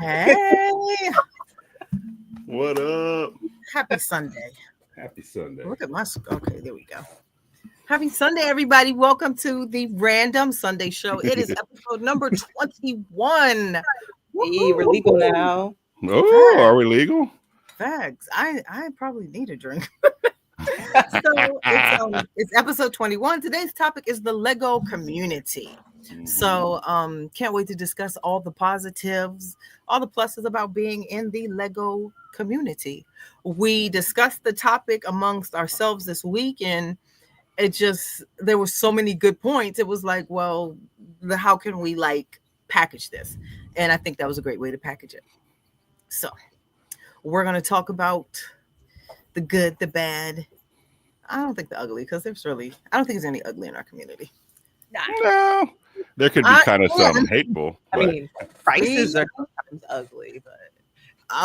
Hey, What up? happy Sunday. Happy Sunday. Look at my. Okay, there we go. Happy Sunday, everybody. Welcome to the Random Sunday Show. It is episode number 21. Hey, we're legal now. Oh, are we legal? Facts. I probably need a drink. So it's episode 21. Today's topic is the Lego community. So can't wait to discuss all the positives, all the pluses about being in the Lego community. We discussed the topic amongst ourselves this week, and there were so many good points. It was like, well, how can we package this? And I think that was a great way to package it. So we're going to talk about the good, the bad. I don't think the ugly, because I don't think there's any ugly in our community. No, there could be kind of some hateful. I mean, prices are sometimes ugly, but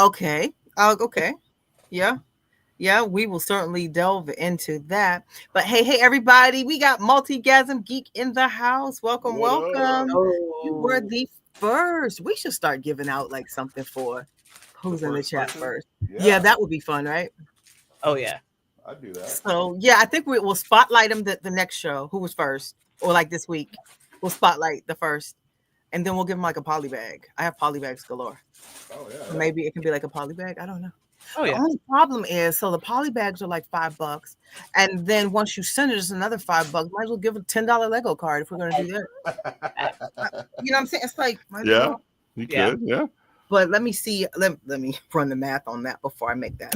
okay. Okay. Yeah, we will certainly delve into that. But hey, everybody, we got Multigasm Geek in the house. Welcome. You were the first. We should start giving out something for who's in the chat first. Yeah, that would be fun, right? Oh yeah, I'd do that. So yeah, I think we'll spotlight them the next show. Who was first, or this week, we'll spotlight the first, and then we'll give them a poly bag. I have poly bags galore. Oh yeah. Maybe it can be a poly bag. I don't know. oh yeah. The only problem is, so the poly bags are $5, and then once you send it, it's another $5. Might as well give a $10 Lego card if we're gonna do that. You know what I'm saying? It's Yeah, you could. Yeah. But let me see. Let me run the math on that before I make that.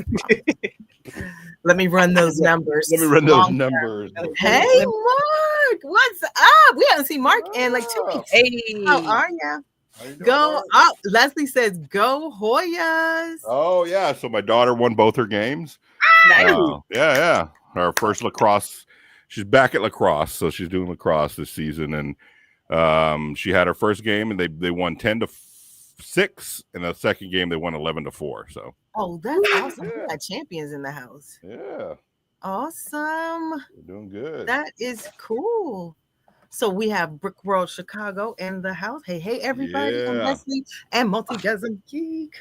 Let me run those numbers. Let me run those numbers. Hey, Mark, what's up? We haven't seen Mark in 2 weeks. Hey, How are ya? Go up. Leslie says, "Go Hoyas." Oh yeah. So my daughter won both her games. nice. Yeah. Her first lacrosse. She's back at lacrosse, so she's doing lacrosse this season, and she had her first game, and they won 10-6, and the second game they won 11-4. So. Oh, that's awesome. We got champions in the house. Yeah. Awesome. We're doing good. That is cool. So we have Brick World Chicago in the house. Hey, everybody. Yeah. I'm Leslie and Multigasm Geek.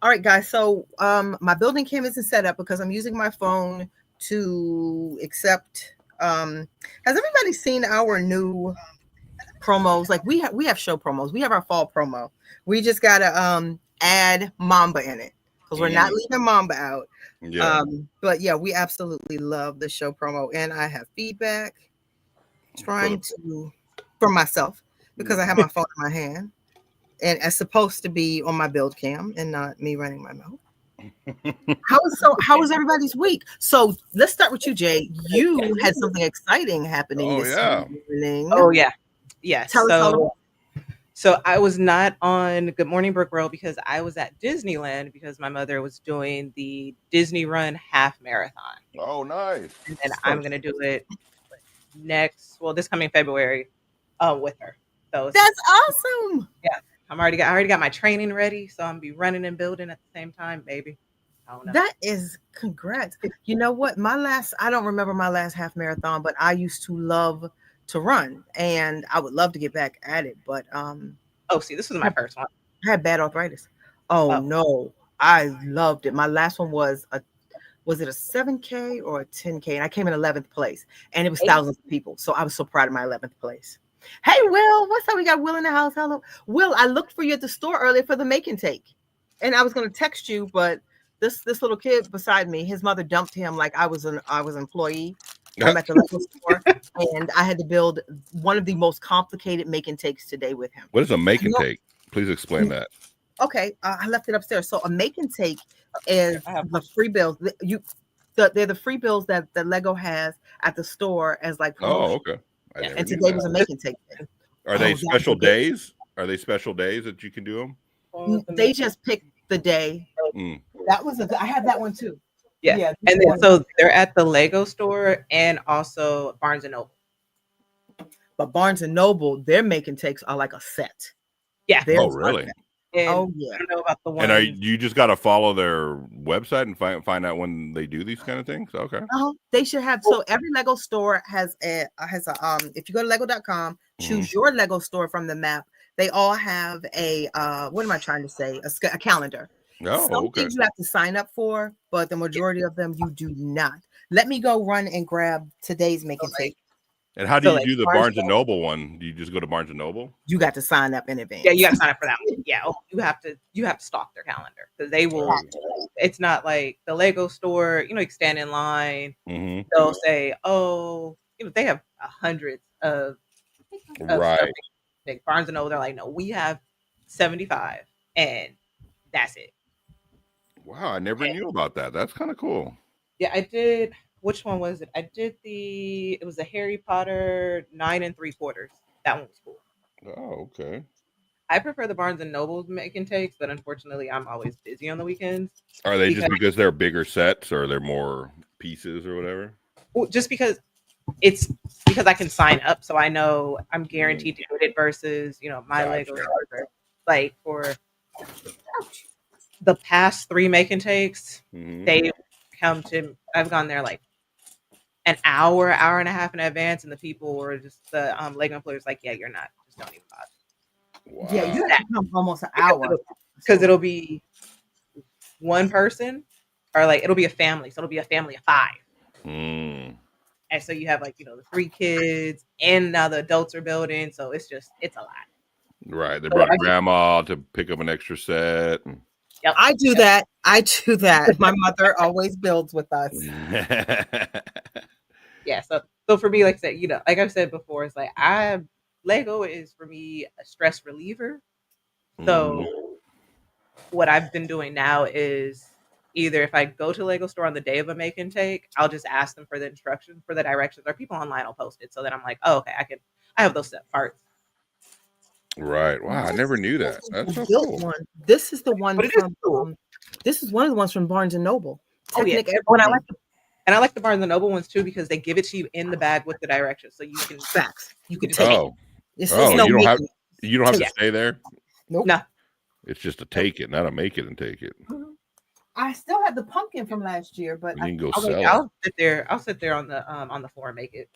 All right, guys. So my building cam isn't set up because I'm using my phone to accept. Has everybody seen our new promos? We have show promos. We have our fall promo. We just gotta add Mamba in it because we're not leaving Mamba out. Yeah. But yeah, we absolutely love the show promo, and I have feedback for myself because I have my phone in my hand, and it's supposed to be on my build cam and not me running my mouth. How was everybody's week? So let's start with you, Jay. You had something exciting happening this evening. Oh yeah, yes. Tell us. So I was not on Good Morning Brick World because I was at Disneyland because my mother was doing the Disney Run half marathon. Oh, nice. And I'm gonna do it this coming February with her. So that's awesome. Yeah, I already got my training ready, so I'm gonna be running and building at the same time, baby. I don't know. That is congrats. You know what? I don't remember my last half marathon, but I used to love to run, and I would love to get back at it. But this was my first one. I had bad arthritis. Oh no, I loved it. My last one was it a 7K or a 10K? And I came in 11th place, and it was thousands of people. So I was so proud of my 11th place. Hey, Will, what's up? We got Will in the house. Hello, Will. I looked for you at the store earlier for the make and take, and I was going to text you, but this little kid beside me, his mother dumped him like I was an employee. I'm at the local store, and I had to build one of the most complicated make and takes today with him. What is a make and take? Please explain that. Okay, I left it upstairs. So a make and take is the free bills. They're the free bills that the Lego has at the store as promotion. Oh, okay. And today was a make and take day. Are they special days? Are they special days that you can do them? They just picked the day. That was I had that one too. Yeah. And then so they're at the Lego store and also Barnes and Noble. But Barnes and Noble, their make and takes are like a set. Yeah. Oh, really? And oh yeah. I don't know about the one. And you just got to follow their website and find out when they do these kind of things. Okay. They should have. So every Lego store has a if you go to lego.com, choose your Lego store from the map. They all have a what am I trying to say? A calendar. Oh, Some okay. things you have to sign up for, but the majority of them you do not. Let me go run and grab today's make and take. And how do So, you like, do the Barnes Barnes and Noble one? Do you just go to Barnes and Noble? You got to sign up in advance. Yeah, you got to sign up for that one. Yeah, you have to stalk their calendar because they will. It's not like the Lego store. You know, you can stand in line. Mm-hmm. They'll say, "Oh, you know, they have hundreds of Right. stuff." Like Barnes and Noble, they're like, "No, we have 75, and that's it." Wow, I never knew about that. That's kind of cool. Yeah, I did. Which one was it? I did it was the Harry Potter 9 3/4. That one was cool. Oh, okay. I prefer the Barnes and Nobles make and takes, but unfortunately, I'm always busy on the weekends. Are they just because they're bigger sets, or they're more pieces, or whatever? Well, just because I can sign up, so I know I'm guaranteed to get it. Versus, you know, my Gotcha. Lego, like for the past 3 make and takes, Mm-hmm. they come to. I've gone there like an hour and a half in advance, and the people were just the Lego employers like, "Yeah, you're not. Just don't even bother." Wow. Yeah, you have to come almost an hour because it'll be one person, or like it'll be a family, so it'll be a family of 5. Mm. And so you have like, you know, the 3 kids, and now the adults are building, so it's a lot. Right, they brought grandma to pick up an extra set. Yep. I do that. My mother always builds with us. Yeah, so for me, like I said, you know, like I've said before, it's like Lego is for me a stress reliever. So what I've been doing now is either if I go to Lego store on the day of a make and take, I'll just ask them for the instructions, for the directions, or people online will post it. So that I'm like, oh, okay, I have those set parts. Right. Wow, I never knew that. That's so cool. One. This is the one from this is one of the ones from Barnes and Noble. Oh yeah. And I like the Barnes and Noble ones too, because they give it to you in the bag with the directions, so you can you can take it. You don't have to stay there. Nope. No. It's just to take it, not to make it and take it. I still have the pumpkin from last year, but you can go sell it. I'll sit there on the floor and make it.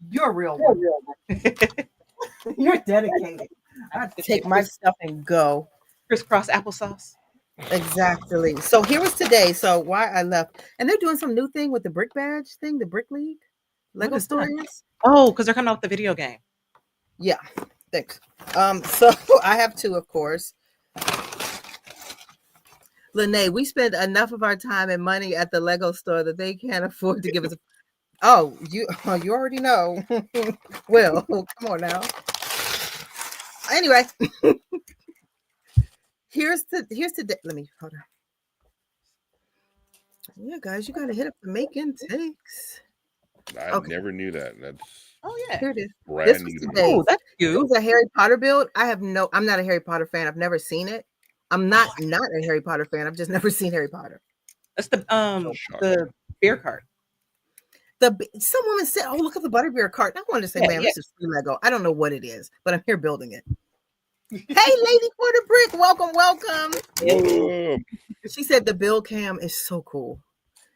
You're a real one. You're dedicated. I take my stuff and go. Crisscross applesauce. Exactly. So here was today. So why I left, and they're doing some new thing with the brick badge thing, the Brick League, Lego Stories. Oh, because they're coming out with the video game. Yeah. Thanks. So I have 2, of course. Lene, we spend enough of our time and money at the Lego store that they can't afford to give us. You already know. Well, come on now. Anyway, here's the let me hold on. Yeah, guys, you gotta hit up the make and takes. I never knew that. That's here it is. Brand new. Oh, that's cute. It was a Harry Potter build. I'm not a Harry Potter fan. I've never seen it. I'm not a Harry Potter fan. I've just never seen Harry Potter. That's the beer cart. Some woman said, "Oh, look at the butterbeer cart." I wanted to say, "Man, this is free Lego." I don't know what it is, but I'm here building it. Hey, Lady Quarter Brick, welcome. She said the build cam is so cool.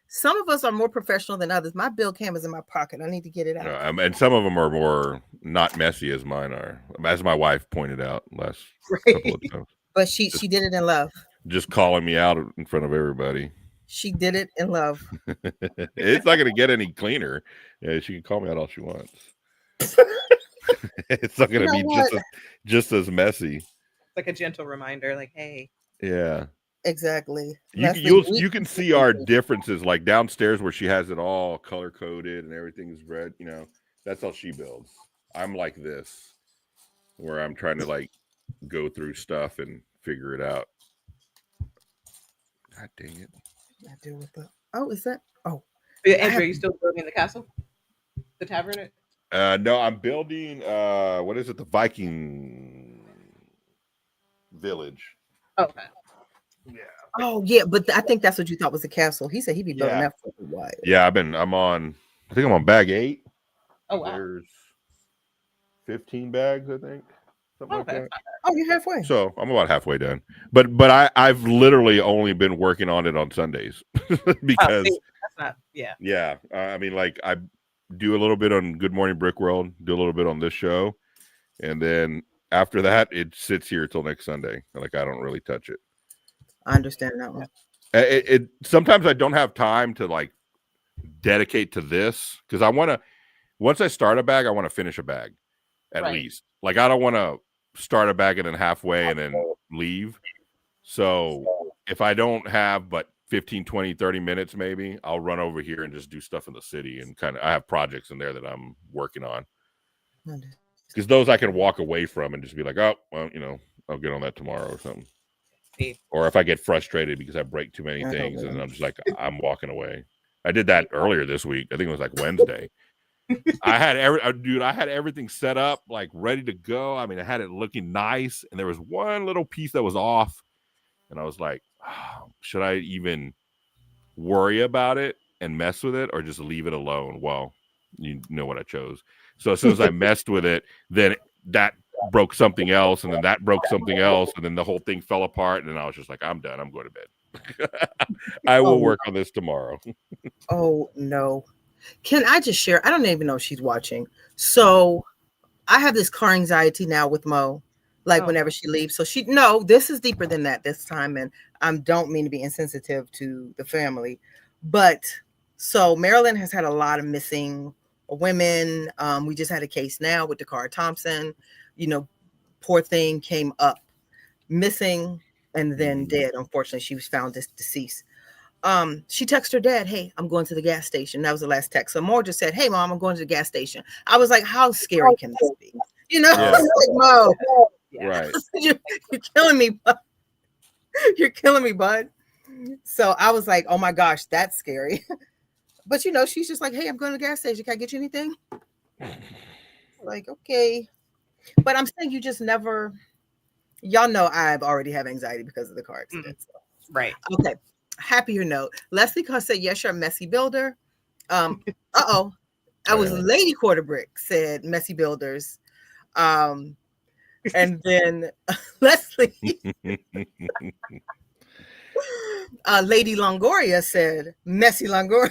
Some of us are more professional than others. My build cam is in my pocket. I need to get it out. And some of them are more not messy as mine are, as my wife pointed out last couple of times. But she did it in love. Just calling me out in front of everybody. She did it in love. It's not going to get any cleaner. Yeah, she can call me out all she wants. It's not going to be just as messy. It's like a gentle reminder, like, hey. Yeah. Exactly. You can see our differences, like downstairs where she has it all color coded and everything's red. You know, that's how she builds. I'm like this, where I'm trying to like go through stuff and figure it out. God dang it. I do with the. Oh, is that? Oh, Andrew, are you still building the castle, the tavern? No, I'm building. What is it? The Viking village. Okay. Yeah. Oh yeah, but I think that's what you thought was the castle. He said he'd be building that for a while. Yeah, I think I'm on bag 8. Oh wow. There's 15 bags, I think. Something like that. Oh, you're halfway. So I'm about halfway done. But I've literally only been working on it on Sundays because that's not Yeah. I mean, like I do a little bit on Good Morning Brick World, do a little bit on this show, and then after that, it sits here till next Sunday. Like I don't really touch it. I understand that one. It sometimes I don't have time to like dedicate to this because I want to. Once I start a bag, I want to finish a bag at least. Like I don't want to start a bag and then halfway and then leave. So if I don't have but 15, 20, 30 minutes, maybe I'll run over here and just do stuff in the city and I have projects in there that I'm working on. Because those I can walk away from and just be like, oh, well, I'll get on that tomorrow or something. Or if I get frustrated because I break too many things and I'm just like, I'm walking away. I did that earlier this week. I think it was like Wednesday. I had everything set up, like ready to go. I mean, I had it looking nice, and there was one little piece that was off, and I was like, oh, should I even worry about it and mess with it, or just leave it alone? Well, you know what I chose. So as soon as I messed with it, then that broke something else, and then that broke something else, and then the whole thing fell apart, and then I was just like, I'm done. I'm going to bed. I will work on this tomorrow. Oh, no. Can I just share? I don't even know if she's watching. So I have this car anxiety now with Mo, like whenever she leaves. So this is deeper than that this time. And I don't mean to be insensitive to the family. But so Maryland has had a lot of missing women. We just had a case now with Dakara Thompson. Poor thing came up missing and then dead. Unfortunately, she was found deceased. She texted her dad, hey, I'm going to the gas station. That was the last text. So Mo just said, hey, Mom, I'm going to the gas station. I was like, how scary can this be? Like, Mo, right. you're killing me, bud. You're killing me, bud. So I was like, oh my gosh, that's scary. But she's just like, hey, I'm going to the gas station. Can I get you anything? Like, okay. But I'm saying you just never, y'all know I've already have anxiety because of the car accident. So. Right. Okay. Happier note. Leslie Carr said, yes, you're a messy builder. I was Lady Quarterbrick said messy builders. And then Leslie Lady Longoria said messy Longoria.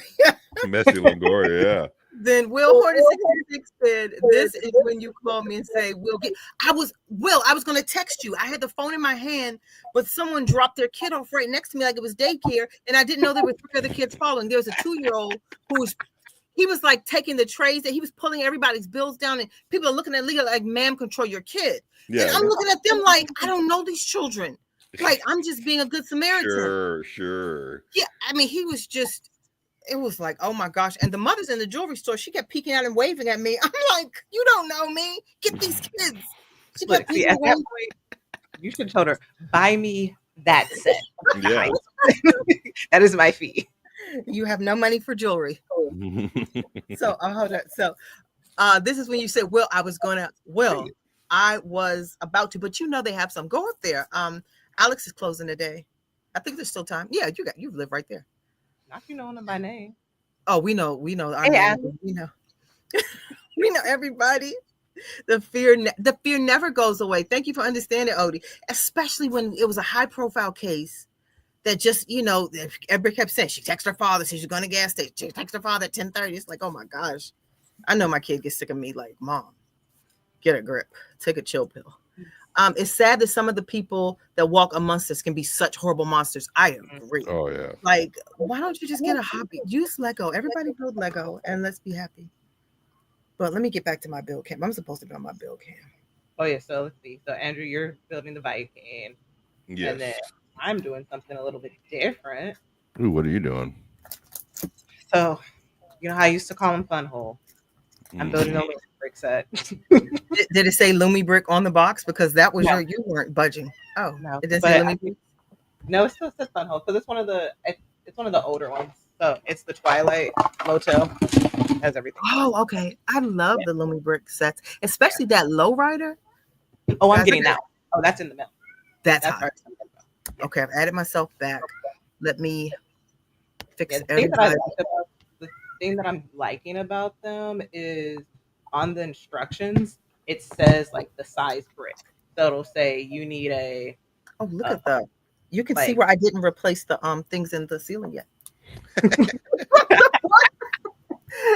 Messy Longoria, yeah. Then Will Horton 66 said, this is when you call me and say, I was going to text you. I had the phone in my hand, but someone dropped their kid off right next to me like it was daycare. And I didn't know there were 3 other kids following. There was a 2-year-old he was like taking the trays and he was pulling everybody's bills down. And people are looking at Leah like, ma'am, control your kid. Yeah. And I'm looking at them like, I don't know these children. Like, I'm just being a good Samaritan. Sure. Yeah. I mean, he was just, it was like, oh my gosh. And the mother's in the jewelry store. She kept peeking out and waving at me. I'm like, you don't know me. Get these kids. She kept peeking at that point, you should have told her, buy me that set. Yeah. That is my fee. You have no money for jewelry. So hold on. So this is when you said, I was about to, but they have some. Go up there. Alex is closing today. I think there's still time. Yeah, you live right there. Not you know them by name. Oh, we know. We know everybody. The fear never goes away. Thank you for understanding, Odie. Especially when it was a high profile case that just, everybody kept saying she texted her father, said she's going to gas station. She texted her father at 10:30. It's like, oh my gosh. I know my kid gets sick of me. Like, Mom, get a grip. Take a chill pill. It's sad that some of the people that walk amongst us can be such horrible monsters. I agree. Oh, yeah. Like, why don't you just get a hobby? Use Lego. Everybody build Lego and let's be happy. But let me get back to my build camp. I'm supposed to be on my build camp. Oh, yeah. So let's see. So, Andrew, you're building the bike. Yes. And then I'm doing something a little bit different. Ooh, what are you doing? So, how I used to call them Fun Hole. I'm building a little brick set. Did it say Lumi Brick on the box? Because that was you weren't budging. Oh no, it didn't say Lumi Brick. No, it still says Fun Hole because it's one of the older ones. So it's the Twilight Motel. Has everything. Oh, okay. I love the Lumi Brick sets, especially that Lowrider. Oh, I'm getting that. Oh, that's in the middle. That's hot. Okay, I've added myself back. Let me fix everybody. The thing that I'm liking about them is on the instructions, it says like the size brick. So it'll say you need a. Oh, look at that. You can see where I didn't replace the things in the ceiling yet.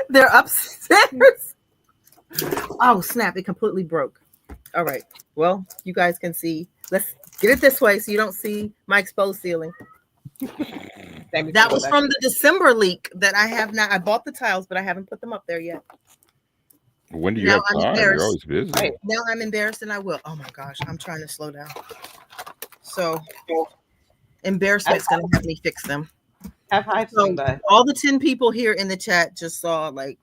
They're upstairs. Oh, snap. It completely broke. All right. Well, you guys can see. Let's get it this way so you don't see my exposed ceiling. That was from the December leak that I have not. I bought the tiles, but I haven't put them up there yet. When do you Now have I'm time? You're embarrassed. always busy. Right. Now I'm embarrassed and I will. Oh my gosh, I'm trying to slow down. So embarrassment's gonna have me fix them. Have Hive So swing by. all the 10 people here in the chat just saw like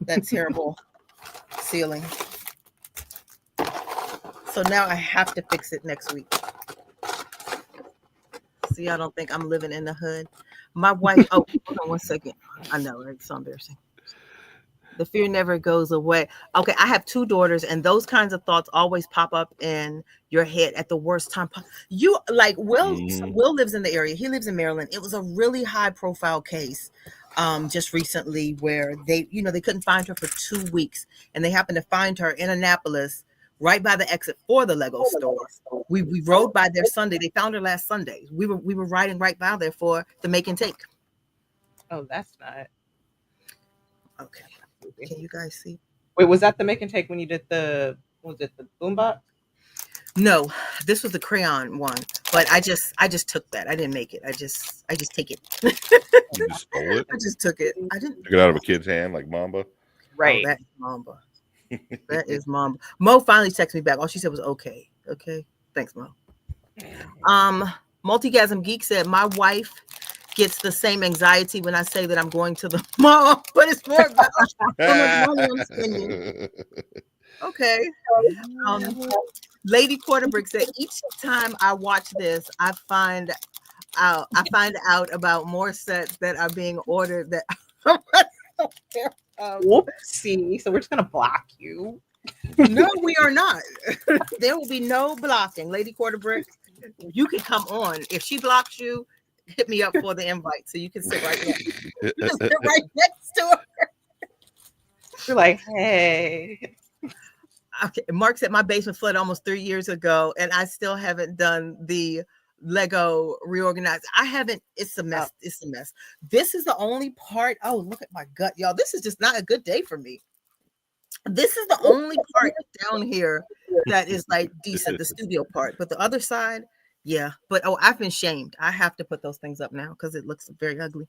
that terrible ceiling. So now I have to fix it next week. See, I don't think I'm living in the hood. My wife, oh, hold on one second. I know, right? It's so embarrassing. The fear never goes away. Okay, I have 2 daughters, and those kinds of thoughts always pop up in your head at the worst time. You like Will lives in the area. He lives in Maryland. It was a really high profile case just recently where they couldn't find her for 2 weeks, and they happened to find her in Annapolis right by the exit for the Lego store. We rode by there Sunday. They found her last Sunday. We were riding right by there for the make and take. Oh, that's not. Okay. Can you guys see? Wait, was that the make and take when you did the boombox? No, this was the crayon one, but I just took that. I didn't make it. I just take it. You just stole it? I just took it. I didn't Took it out of a kid's hand like Mamba? Right. Oh, that is Mamba. That is Mamba. Mo finally texted me back. All she said was okay. Okay. Thanks, Mo. Multigasm Geek said my wife gets the same anxiety when I say that I'm going to the mall, but it's more about how much money I'm spending. Okay. Lady Quarterbrick said each time I watch this, I find out about more sets that are being ordered that Whoopsie. So we're just gonna block you. No, we are not. There will be no blocking. Lady Quarterbrick, you can come on. If she blocks you, hit me up for the invite so you can sit right next. You can sit right next to her. You're like, hey. Okay, Mark said my basement flooded almost 3 years ago, and I still haven't done the Lego reorganize. I haven't. It's a mess. It's a mess. This is the only part. Oh, look at my gut, y'all. This is just not a good day for me. This is the only part down here that is like decent, the studio part. But the other side, yeah. But I've been shamed. I have to put those things up now because it looks very ugly.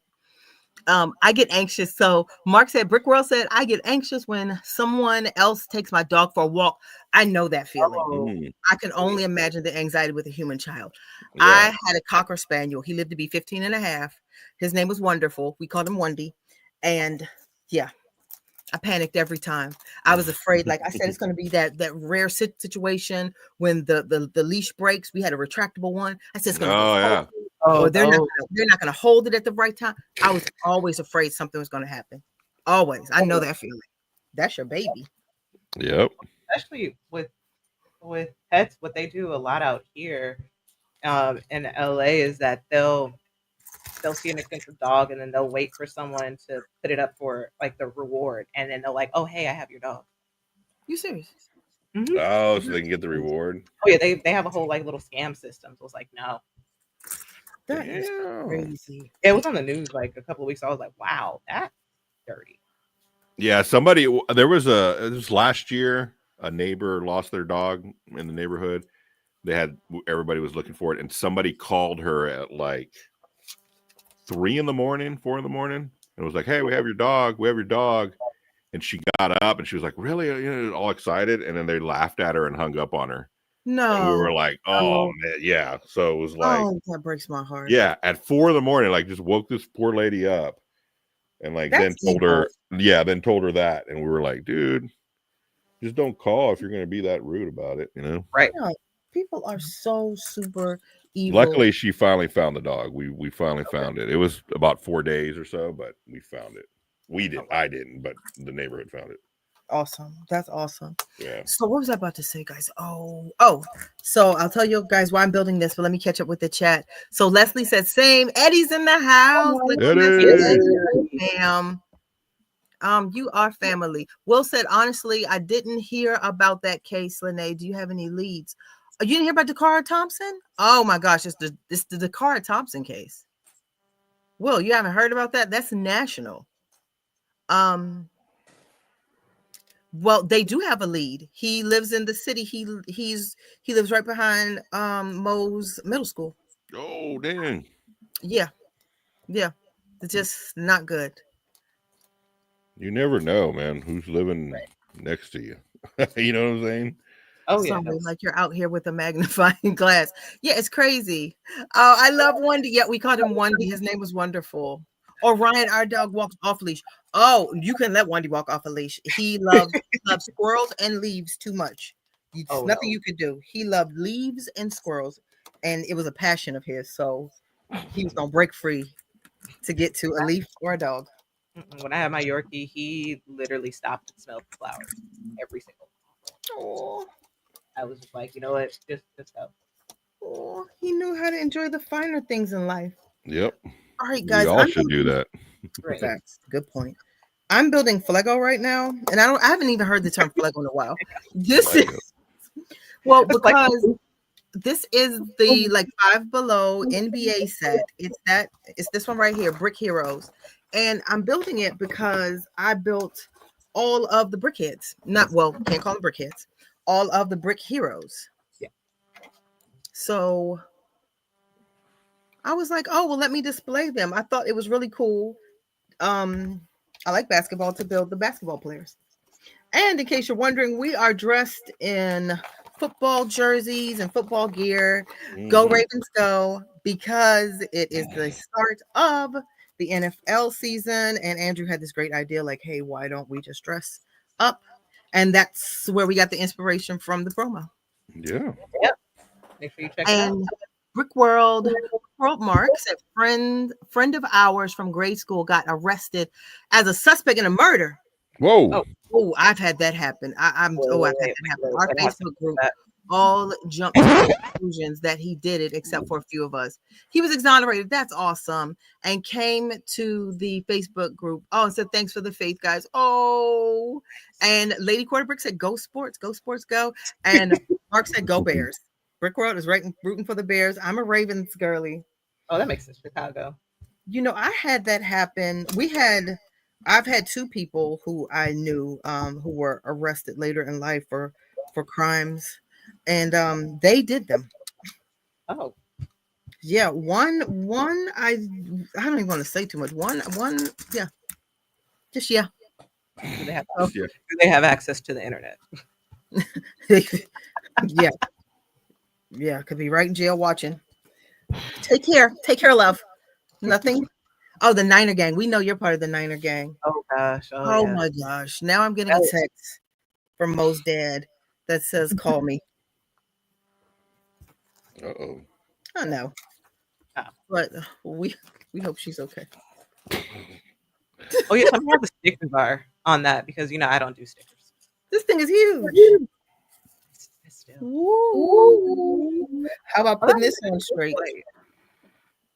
I get anxious. So Mark said, Brickworld said, I get anxious when someone else takes my dog for a walk. I know that feeling. I can only imagine the anxiety with a human child. Yeah. I had a Cocker Spaniel. He lived to be 15 and a half. His name was Wonderful. We called him Wendy. And yeah, I panicked every time. I was afraid. Like I said, it's going to be that rare situation when the leash breaks. We had a retractable one. I said, it's going to they're not going to hold it at the right time. I was always afraid something was going to happen. Always. I know that feeling. That's your baby. Yep. Especially with pets, what they do a lot out here in LA is that they'll see an expensive dog and then they'll wait for someone to put it up for like the reward, and then they're like, oh hey, I have your dog. You serious? Mm-hmm. Oh, so they can get the reward. Oh yeah, they have a whole like little scam system. So it's like, no. That is crazy. It was on the news like a couple of weeks. I was like, wow, that's dirty. Yeah, there was last year, a neighbor lost their dog in the neighborhood. Everybody was looking for it, and somebody called her at like 3 in the morning, 4 in the morning, and was like, hey, we have your dog. And she got up and she was like, really? All excited. And then they laughed at her and hung up on her. No. And we were like, oh man, yeah. So it was like, that breaks my heart. Yeah, at 4 in the morning, like just woke this poor lady up, and like then told her that, and we were like, dude, just don't call if you're going to be that rude about it, Right? Yeah, people are so super evil. Luckily, she finally found the dog. We finally found it. It was about 4 days or so, but we found it. We didn't. I didn't, but the neighborhood found it. Awesome. That's awesome. Yeah. So what was I about to say, guys? So I'll tell you guys why I'm building this, but let me catch up with the chat. So Leslie said, same. Eddie's in the house. Eddie. You are family. Will said, honestly, I didn't hear about that case, Lene. Do you have any leads? You didn't hear about Dakara Thompson? Oh my gosh, it's the Dakara Thompson case. Will, you haven't heard about that? That's national. Well, they do have a lead. He lives in the city. He lives right behind Moe's middle school. Oh, dang. Yeah, yeah. It's just not good. You never know, man, who's living next to you. You know what I'm saying? Oh yeah, Sorry, like you're out here with a magnifying glass. Yeah, it's crazy. I love Wendy. Yeah, we called him Wendy. His name was Wonderful. Or Ryan, our dog walks off leash. Oh, you can let Wendy walk off a leash. He loves squirrels and leaves too much. It's nothing you could do. He loved leaves and squirrels, and it was a passion of his. So he was gonna break free to get to a leaf or a dog. when I had my Yorkie, he literally stopped and smelled the flowers every single. Oh, I was just like, you know what, just go. oh, he knew how to enjoy the finer things in life. Yep. All right, We guys. all should do that. Right. Facts. Good point. I'm building Flego right now, and I haven't even heard the term Flego in a while. This is well because this is the like Five Below NBA set. It's this one right here, Brick Heroes. And I'm building it because I built all of the brickheads. Can't call them brickheads. All of the brick heroes. Yeah. So I was like, oh well, let me display them. I thought it was really cool. I like basketball to build the basketball players. And in case you're wondering, we are dressed in football jerseys and football gear. Go Ravens go, because it is the start of the NFL season. And Andrew had this great idea like, hey, why don't we just dress up? And that's where we got the inspiration from the promo. Yeah. Make sure you check it out. Brick World Marks, a friend of ours from grade school, got arrested as a suspect in a murder. Whoa. Oh, I've had that happen. I've had that happen. Our Facebook group all jumped to conclusions that he did it, except for a few of us. He was exonerated. That's awesome. And came to the Facebook group. Oh, and said, thanks for the faith, guys. Oh, and Lady Quarterbrick said, go sports, go. And Mark said, go Bears. Brick World is rooting for the Bears. I'm a Ravens girly. Oh, that makes sense. Chicago. You know, I had that happen. I've had two people who I knew who were arrested later in life for crimes, and they did them. Oh. Yeah, one I don't even want to say too much. One yeah. Just yeah. Do they have access to the internet? Yeah. Yeah, could be right in jail watching. Take care, love. Nothing. Oh, the Niner gang. We know you're part of the Niner gang. Oh gosh. Oh yeah. My gosh. Now I'm getting a text from Mo's dad that says, call me. Uh-oh. I know. But we hope she's okay. Oh yeah, somehow the stickers are on that, because I don't do stickers. This thing is huge. Ooh. How about putting this on straight?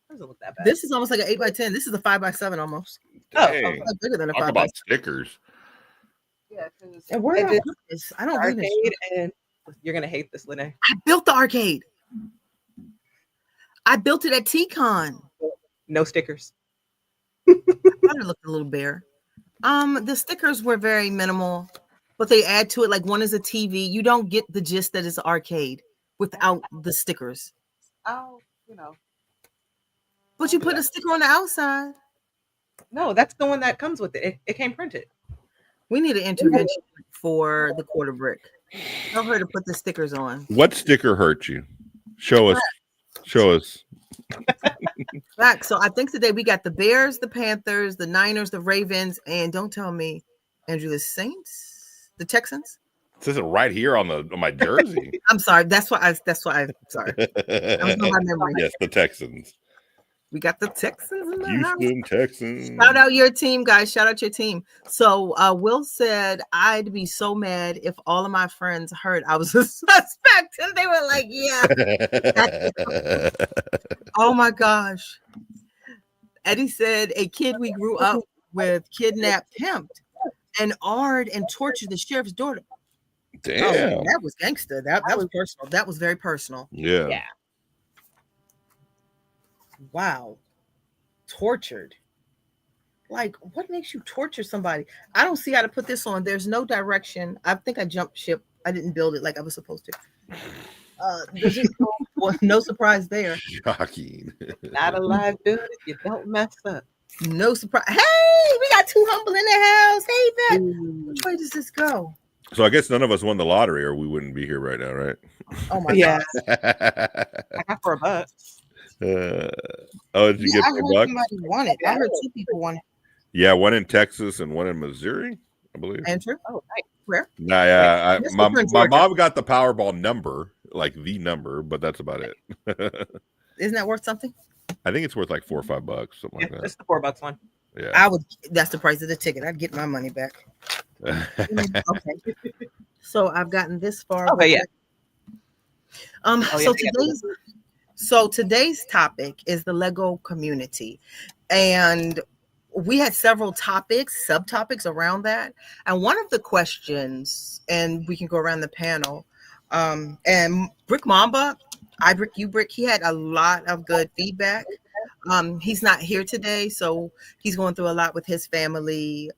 Doesn't look that bad. This is almost like an 8x10. This is a 5x7 almost. Dang. Oh, bigger than a 5x7. Talk about stickers. Yeah, and where did I put this? I don't arcade, and you're gonna hate this, Lene. I built the arcade. I built it at T-Con. No stickers. I thought it looked a little bare. The stickers were very minimal, but they add to it. Like one is a TV. You don't get the gist that it's an arcade without the stickers. Oh, But you put a sticker on the outside. No, that's the one that comes with it. It came printed. We need an intervention for the quarter brick. Tell her to put the stickers on. What sticker hurt you? Show us. Show us. Back. So I think today we got the Bears, the Panthers, the Niners, the Ravens, and don't tell me, Andrew, the Saints, the Texans. It says it right here on my jersey. I'm sorry. That's why I'm sorry. I was on my memory. Yes, the Texans. We got the Texans in the Houston house. Texans. Shout out your team, guys. Shout out your team. So Will said, I'd be so mad if all of my friends heard I was a suspect. And they were like, yeah. Oh my gosh. Eddie said a kid we grew up with kidnapped, pimped, and arred and tortured the sheriff's daughter. Damn. Oh, that was gangster. That was personal. That was very personal. Yeah. Wow. Tortured. Like, what makes you torture somebody? I don't see how to put this on. There's no direction. I think I jumped ship. I didn't build it like I was supposed to. There's just no surprise there. Shocking. Not a live build if you don't mess up. No surprise. Hey, we got Too Humble in the house. Hey, Vet. Ooh. Which way does this go? So I guess none of us won the lottery, or we wouldn't be here right now, right? Oh my Yeah, God. I got $4. Oh, did you Yeah, I get heard $4? somebody won it. I heard 2 people won it. Yeah, one in Texas and one in Missouri, I believe. Andrew, Oh, nice. where? Nah, yeah, Yes, my we're in Georgia. mom got the Powerball number, like the number, but that's about it. Isn't that worth something? I think it's worth like $4 or $5, something Yeah, like it's the $4 one. that. I would. That's the price of the ticket. I'd get my money back. Yeah. Okay. So I've gotten this far. Okay, yeah. So yeah. today's topic is the Lego community, and we had several subtopics around that. And one of the questions, and we can go around the panel, and Brick Mamba, I Brick, you Brick, he had a lot of good feedback. He's not here today, so he's going through a lot with his family.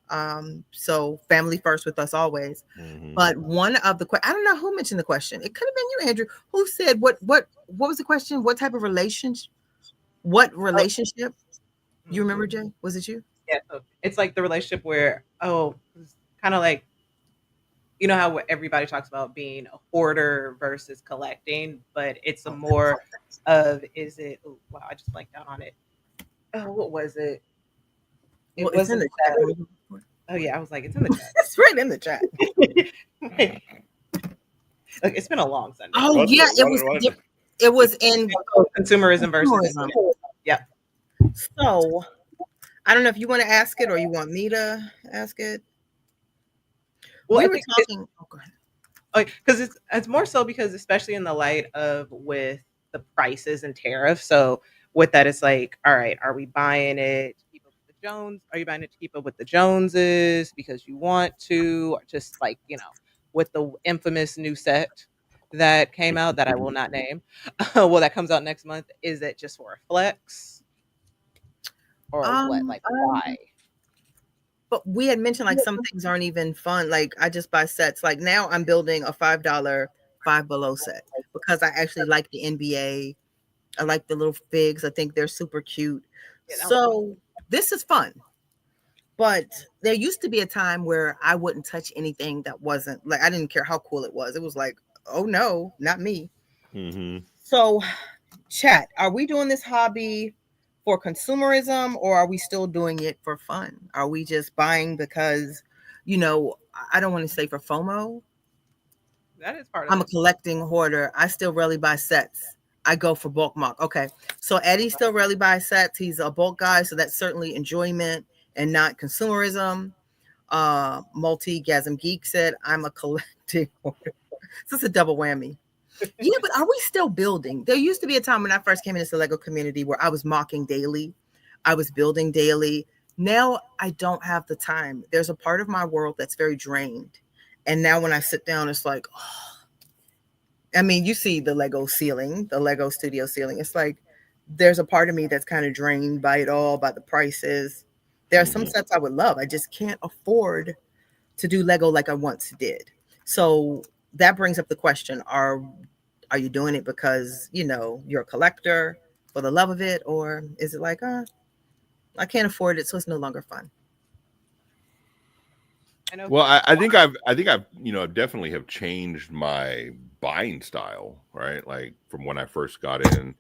So family first with us always. Mhm. But one of the I don't know who mentioned the question. It could have been you, Andrew. Who said what was the question? What type of relationship? What relationship? You remember, Jay? Was it you? Yeah, so it's like the relationship where it's kind of like, you know how everybody talks about being a hoarder versus collecting, but it's a more of, is it? Oh, wow, I just blanked out on it. Oh, what was it? It Well, it's in wasn't the chat. that. Oh yeah, I was like, it's in the chat. It's right in the chat. Like, it's been a long Sunday. Oh What- yeah, what- it was in. Consumerism versus Consumerism. yeah. So I don't know if you want to ask it or you want me to ask it. Well, We I were think talking. Oh, go ahead. because it's more so because, especially in the light of with the prices and tariffs. So with that, it's like, all right, are we buying it to keep up with the Jones? Are you buying it to keep up with the Joneses because you want to, or just like, with the infamous new set that came out that I will not name, well, that comes out next month. Is it just for a flex or what? Like, why? But we had mentioned like some things aren't even fun. Like I just buy sets. Like now I'm building a $5 Five Below set because I actually like the NBA. I like the little figs. I think they're super cute. Yeah, So this is fun. But there used to be a time where I wouldn't touch anything that wasn't like, I didn't care how cool it was. It was like, oh no, not me. Mhm. So chat, are we doing this hobby for consumerism or are we still doing it for fun? Are we just buying because, I don't want to say for FOMO. That is part of I'm a it. collecting hoarder. I still rarely buy sets. I go for bulk mark. Okay. So Eddie still rarely buys sets. He's a bulk guy. So that's certainly enjoyment and not consumerism. Multi-gasm Geek said, I'm a collecting hoarder. So it's a double whammy. Yeah, but are we still building? There used to be a time when I first came into the Lego community where I was mocking daily. I was building daily. Now I don't have the time. There's a part of my world that's very drained. And now when I sit down, it's like, oh. I mean, you see the Lego ceiling, the Lego studio ceiling. It's like there's a part of me that's kind of drained by it all, by the prices. There are some sets I would love. I just can't afford to do Lego like I once did. So that brings up the question, are you doing it because, you're a collector for the love of it? Or is it like, I can't afford it, so it's no longer fun? I know. Well, I think I've definitely have changed my buying style, right? Like from when I first got in.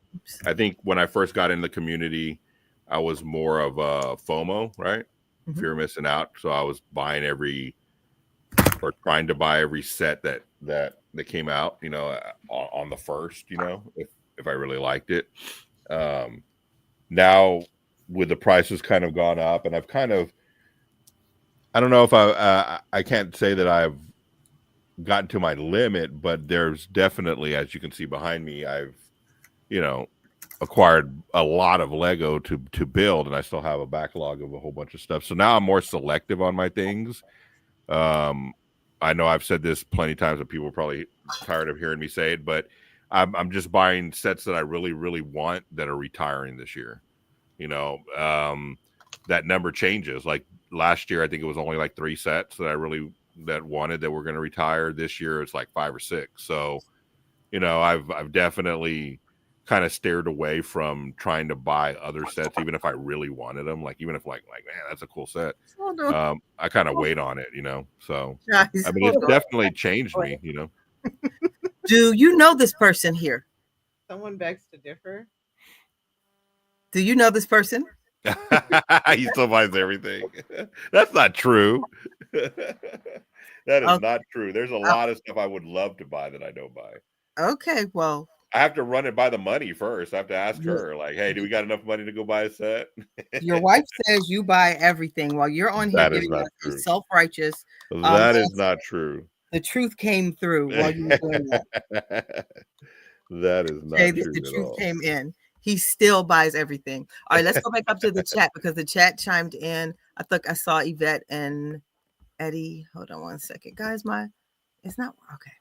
I think when I first got in the community, I was more of a FOMO, right? Mhm. Fear of missing out. So I was buying trying to buy every set that came out, on the first, if I really liked it. Now with the prices kind of gone up, and I've kind of, I don't know if I can't say that I've gotten to my limit, but there's definitely, as you can see behind me, I've, acquired a lot of Lego to build, and I still have a backlog of a whole bunch of stuff. So now I'm more selective on my things. I know I've said this plenty of times, and people are probably tired of hearing me say it, but I'm just buying sets that I really, really want that are retiring this year. that number changes. Like last year, I think it was only like 3 sets that I really wanted that were going to retire. This year, it's like 5 or 6. So, I've definitely kind of steered away from trying to buy other sets, even if I really wanted them. Like even if like man, that's a cool set. I kind of wait on it, So Guys, I mean, it's definitely changed me, Do you know this person here? Someone begs to differ. Do you know this person? He still buys everything. That's not true. That is not true. There's a lot of stuff I would love to buy that I don't buy. Okay, well, I have to run it by the money first. I have to ask her, like, hey, do we got enough money to go buy a set? Your wife says you buy everything while you're on here giving us a self-righteous. That is not true. The truth came through while you were doing that. That is not true. The truth came in. He still buys everything. All right, let's go back up to the chat because the chat chimed in. I thought I saw Yvette and Eddie. Hold on one second, guys. It's not okay.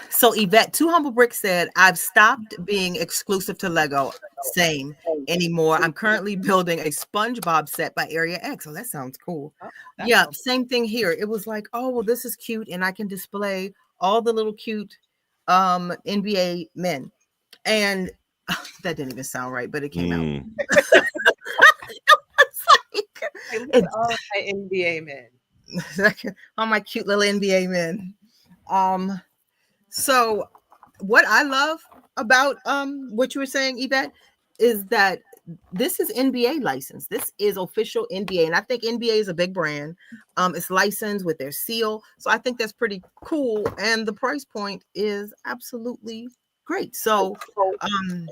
So Yvette, Too Humble Brick said, I've stopped being exclusive to Lego. Same anymore. I'm currently building a SpongeBob set by Area X. Oh, that sounds cool. Yeah, same thing here. It was like, oh, well, this is cute, and I can display all the little cute NBA men. And that didn't even sound right, but it came out. It's all my NBA men. All my cute little NBA men. So what I love about what you were saying, Yvette, is that this is NBA license. This is official NBA, and I think NBA is a big brand. It's licensed with their seal, so I think that's pretty cool. And the price point is absolutely great. So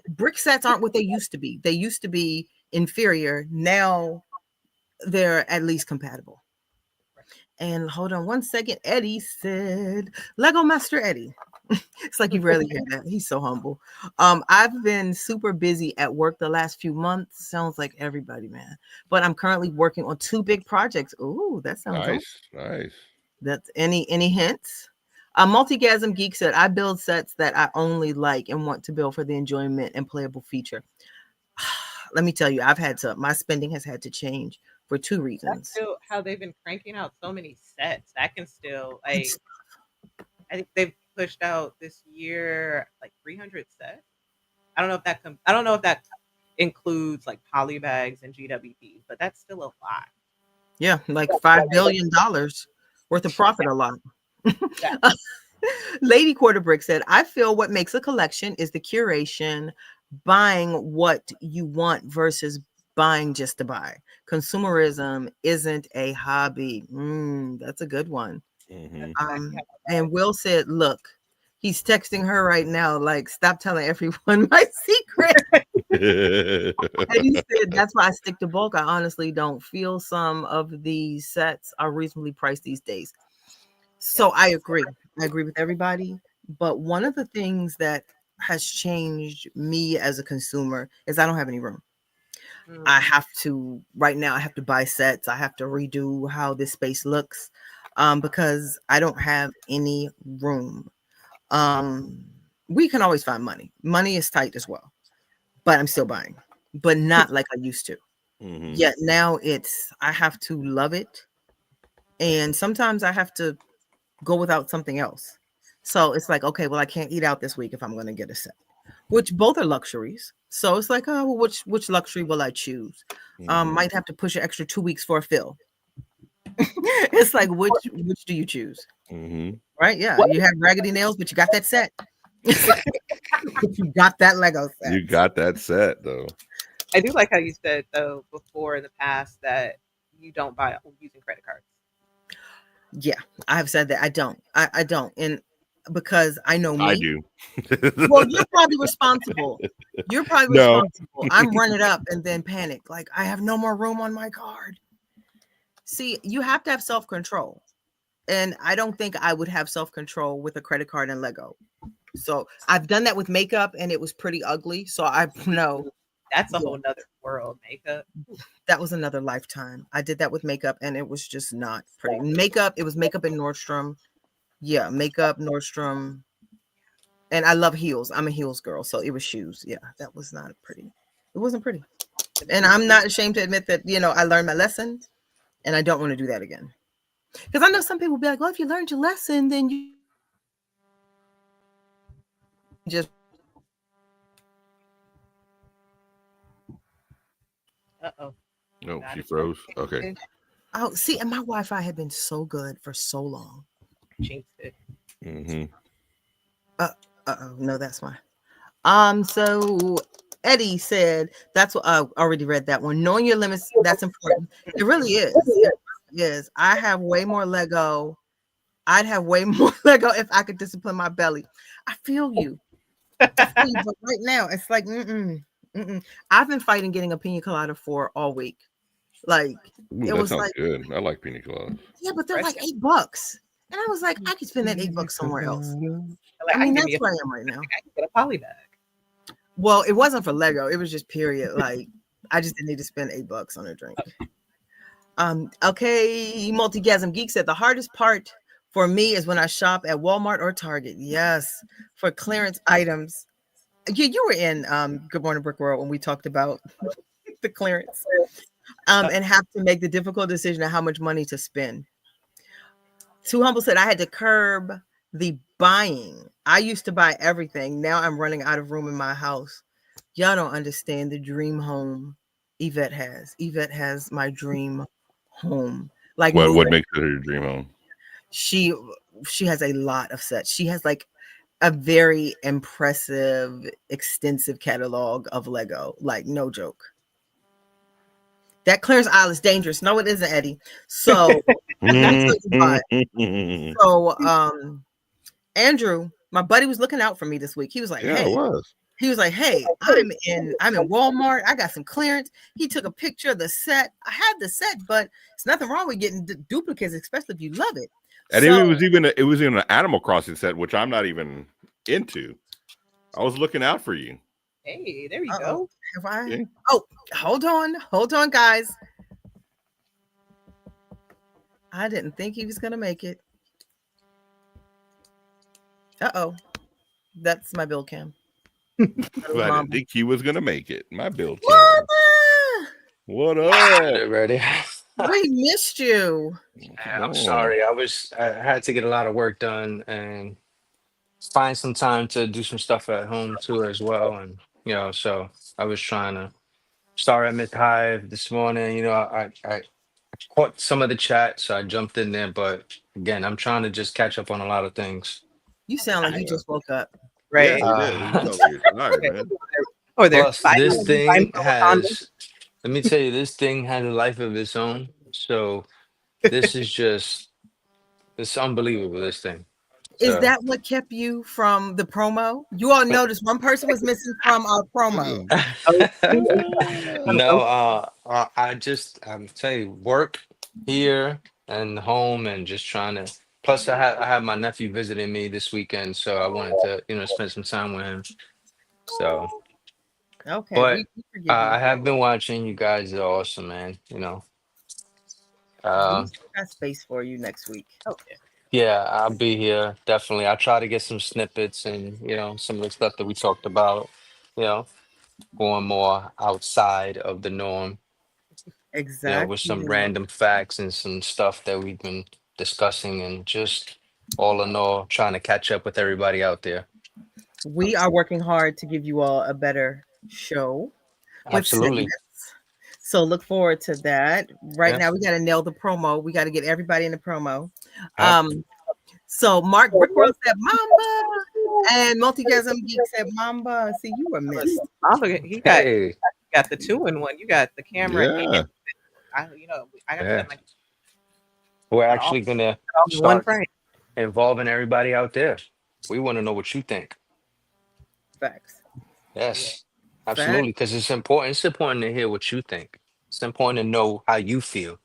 brick sets aren't what they used to be. They used to be inferior. Now they're at least compatible. And hold on one second. Eddie said, Lego Master Eddie. It's like you rarely hear that. He's so humble. I've been super busy at work the last few months. Sounds like everybody, man. But I'm currently working on 2 big projects. Ooh, that sounds nice. That's any hints? Multigasm Geek said, I build sets that I only like and want to build for the enjoyment and playable feature. Let me tell you, my spending has had to change for 2 reasons. That's still how they've been cranking out so many sets. That can still, I think they've pushed out this year like 300 sets. I don't know if that includes like polybags and GWP, but that's still a lot. Yeah, like $5 billion worth of profit a lot. Lady Quarterbrick said, I feel what makes a collection is the curation, buying what you want versus buying just to buy. Consumerism isn't a hobby. That's a good one. Mm-hmm. And Will said, look, he's texting her right now, like, stop telling everyone my secret. And he said, that's why I stick to bulk. I honestly don't feel some of these sets are reasonably priced these days. So I agree. I agree with everybody. But one of the things that has changed me as a consumer is I don't have any room. I have to buy sets. I have to redo how this space looks because I don't have any room. We can always find money. Money is tight as well, but I'm still buying, but not like I used to. Mm-hmm. Yet now I have to love it. And sometimes I have to go without something else. So it's like, okay, well, I can't eat out this week if I'm going to get a set, which both are luxuries. So it's like, oh, well, which luxury will I choose? Might have to push an extra 2 weeks for a fill. It's like, which do you choose? Mm-hmm. Right? Yeah. You have raggedy nails, but you got that set. You got that Lego set. You got that set, though. I do like how you said, though, before in the past that you don't buy using credit cards. Yeah, I have said that. I don't. I don't. And because I know me. I do. Well, you're probably responsible. Responsible. I'm running up and then panic. Like, I have no more room on my card. See, you have to have self-control. And I don't think I would have self-control with a credit card and Lego. So I've done that with makeup and it was pretty ugly. So I know. That's a whole nother world, makeup. That was another lifetime. I did that with makeup and it was just not pretty. Makeup, it was makeup in Nordstrom. Yeah, makeup, Nordstrom. And I love heels. I'm a heels girl. So it was shoes. Yeah, that was not pretty. It wasn't pretty. And I'm not ashamed to admit that, I learned my lesson and I don't want to do that again. Because I know some people be like, well, if you learned your lesson, then you just. Uh-oh. No, she froze. Okay. Oh, see, and my Wi-Fi had been so good for so long. Jinxed it. Mm-hmm. Uh-oh, no, that's why. So Eddie said that's what I already read that one. Knowing your limits, that's important. It really is. It really is. I have way more Lego. I'd have way more Lego if I could discipline my belly. I feel you. But right now, it's like, I've been fighting getting a pina colada for all week. Like, Ooh, it that was sounds like, good. I like pina coladas. yeah, but they're like $8. And I was like, I could spend that $8 somewhere else. Like, I mean, give that's me where I am right now. I can get a poly bag. Well, it wasn't for Lego. It was just period. Like, I just didn't need to spend $8 on a drink. Okay, Multigasm Geek said the hardest part for me is when I shop at Walmart or Target. Yes, for clearance items. You were in Good Morning Brick World when we talked about the clearance. And have to make the difficult decision of how much money to spend. Too Humble said I had to curb the buying. I used to buy everything. Now I'm running out of room in my house. Y'all don't understand the dream home Yvette has. Yvette has my dream home. Like, What makes it her dream home? She has a lot of sets. She has like a very impressive, extensive catalog of Lego. Like, no joke. That clearance aisle is dangerous. No, it isn't, Eddie. So let me tell you why. So Andrew, my buddy, was looking out for me this week. He was like, Yeah, hey, it was. he was like, hey, I'm in Walmart. I got some clearance. He took a picture of the set. I had the set, but it's nothing wrong with getting duplicates, especially if you love it. And it was even an Animal Crossing set, which I'm not even into. I was looking out for you. Hey, there we go. Have I? Yeah. Oh, hold on, guys. I didn't think he was gonna make it. Uh-oh. That's my build cam. I didn't think he was gonna make it. My build cam. What up? Ready? We missed you. I'm sorry. I had to get a lot of work done and find some time to do some stuff at home too as well. And so I was trying to start at Myth Hive this morning. I caught some of the chat, so I jumped in there. But again, I'm trying to just catch up on a lot of things. You sound like you just woke up. Right. Yeah, you did. You're tired, man. Or they're Plus, this thing has. Let me tell you, this thing has a life of its own. So this is it's unbelievable. This thing. Is that what kept you from the promo? You all noticed one person was missing from our promo. No, I'm tell you, work here and home and just trying to. Plus, I had my nephew visiting me this weekend, so I wanted to spend some time with him. So. Okay. But we forgive you. I have been watching. You guys are awesome, man. We got space for you next week. Okay. Yeah, I'll be here definitely. I'll try to get some snippets and some of the stuff that we talked about. Going more outside of the norm. Exactly. With some random facts and some stuff that we've been discussing, and just all in all, trying to catch up with everybody out there. We are working hard to give you all a better show. Absolutely. So look forward to that. Right now, we got to nail the promo. We got to get everybody in the promo. So Mark Brickworld said Mamba, and Multigasm Geek said Mamba. See, you were missed. He got the 2-in-1. You got the camera. Yeah. I got We're actually gonna one frame. Involving everybody out there. We want to know what you think. Facts. Yes, absolutely. Because it's important. It's important to hear what you think. It's important to know how you feel.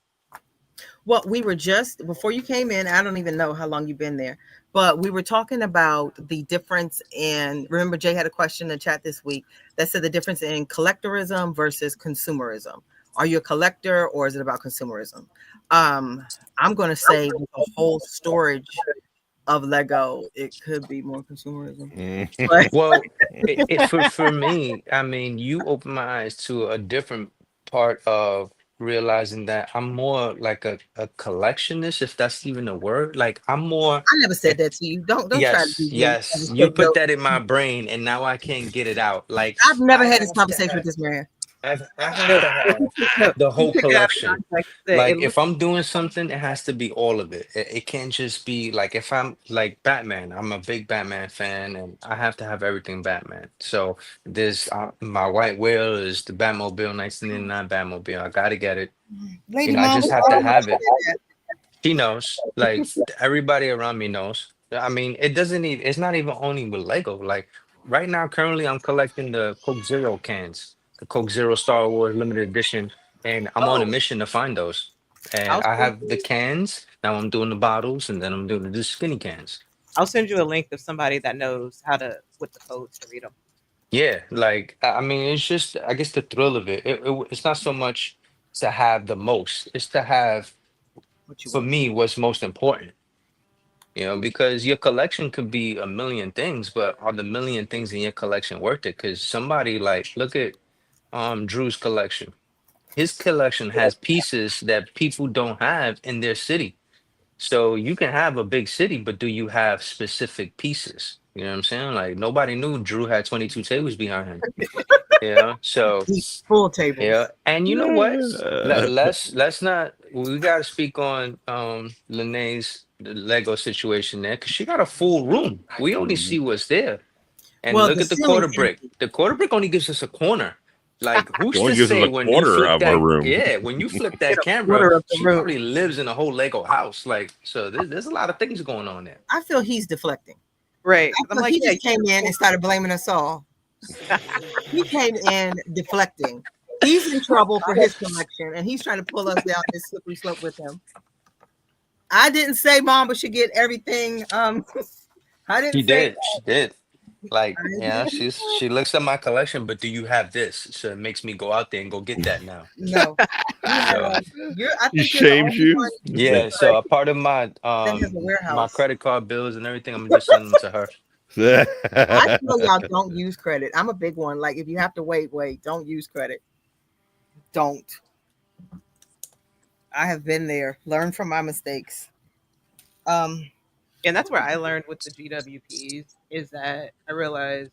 Well, we were just before you came in. I don't even know how long you've been there, but we were talking about the difference in. Remember, Jay had a question in the chat this week that said the difference in collectorism versus consumerism. Are you a collector or is it about consumerism? I'm going to say with the whole storage of Lego, it could be more consumerism. Well, for me, I mean, you open my eyes to a different part of realizing that I'm more like a collectionist, if that's even a word. Like I'm more I never said that to you. Don't try to yes, do me. yes. You put that in my brain and now I can't get it out. Like I've never I had this have to conversation with have this man. I have No, to have no, the you whole took it out of collection. context. It Like looks if I'm doing something, it has to be all of it. It can't just be like if I'm like Batman, I'm a big Batman fan and I have to have everything Batman. So there's my white whale is the Batmobile 1989 Batmobile. I gotta get it. Lady I Mom, just we have to all know have you it. did She knows, like everybody around me knows. I mean, it doesn't even, it's not even only with Lego. Like right now, currently, I'm collecting the Coke Zero cans, the Coke Zero Star Wars limited edition, and I'm on a oh, mission to find those. And I'll I send have the you cans. Now I'm doing the bottles, and then I'm doing the skinny cans. I'll send you a link of somebody that knows how to with the codes to read them. Yeah, like I mean, it's just I guess the thrill of it. It's not so much to have the most; it's to have what you for want. me what's most important. Because your collection could be a million things, but are the million things in your collection worth it? Because somebody like look at Drew's collection. His collection has pieces that people don't have in their city. So you can have a big city, but do you have specific pieces? You know what I'm saying? Like nobody knew Drew had 22 tables behind him. So Full yeah, tables. and you know what? Let's not. We got to speak on Lene's the Lego situation there because she got a full room. We only see what's there, and Well, look the at the quarter ceiling's brick. empty. The quarter brick only gives us a corner. Like It who's only to gives us say a when you quarter flip of a that? room. Yeah, when you flip Get that a camera, quarter of the she room. probably lives in a whole Lego house. Like so, there's a lot of things going on there. I feel he's deflecting. Right. I 'Cause I'm feel like, he yeah, just came in and started blaming us all. He came in deflecting. He's in trouble for his collection, and he's trying to pull us down this slippery slope with him. I didn't say Mamba should get everything. I She didn't say did. She did. Like, I yeah, didn't. she looks at my collection, but do you have this? So it makes me go out there and go get that now. No. You So have I He think you're the shames only you. one yeah, so a part of that has a my warehouse. credit card bills and everything, I'm just sending them to her. I tell y'all don't use credit. I'm a big one. Like if you have to wait. Don't use credit. Don't. I have been there. Learn from my mistakes. and that's where I learned with the GWPs is that I realized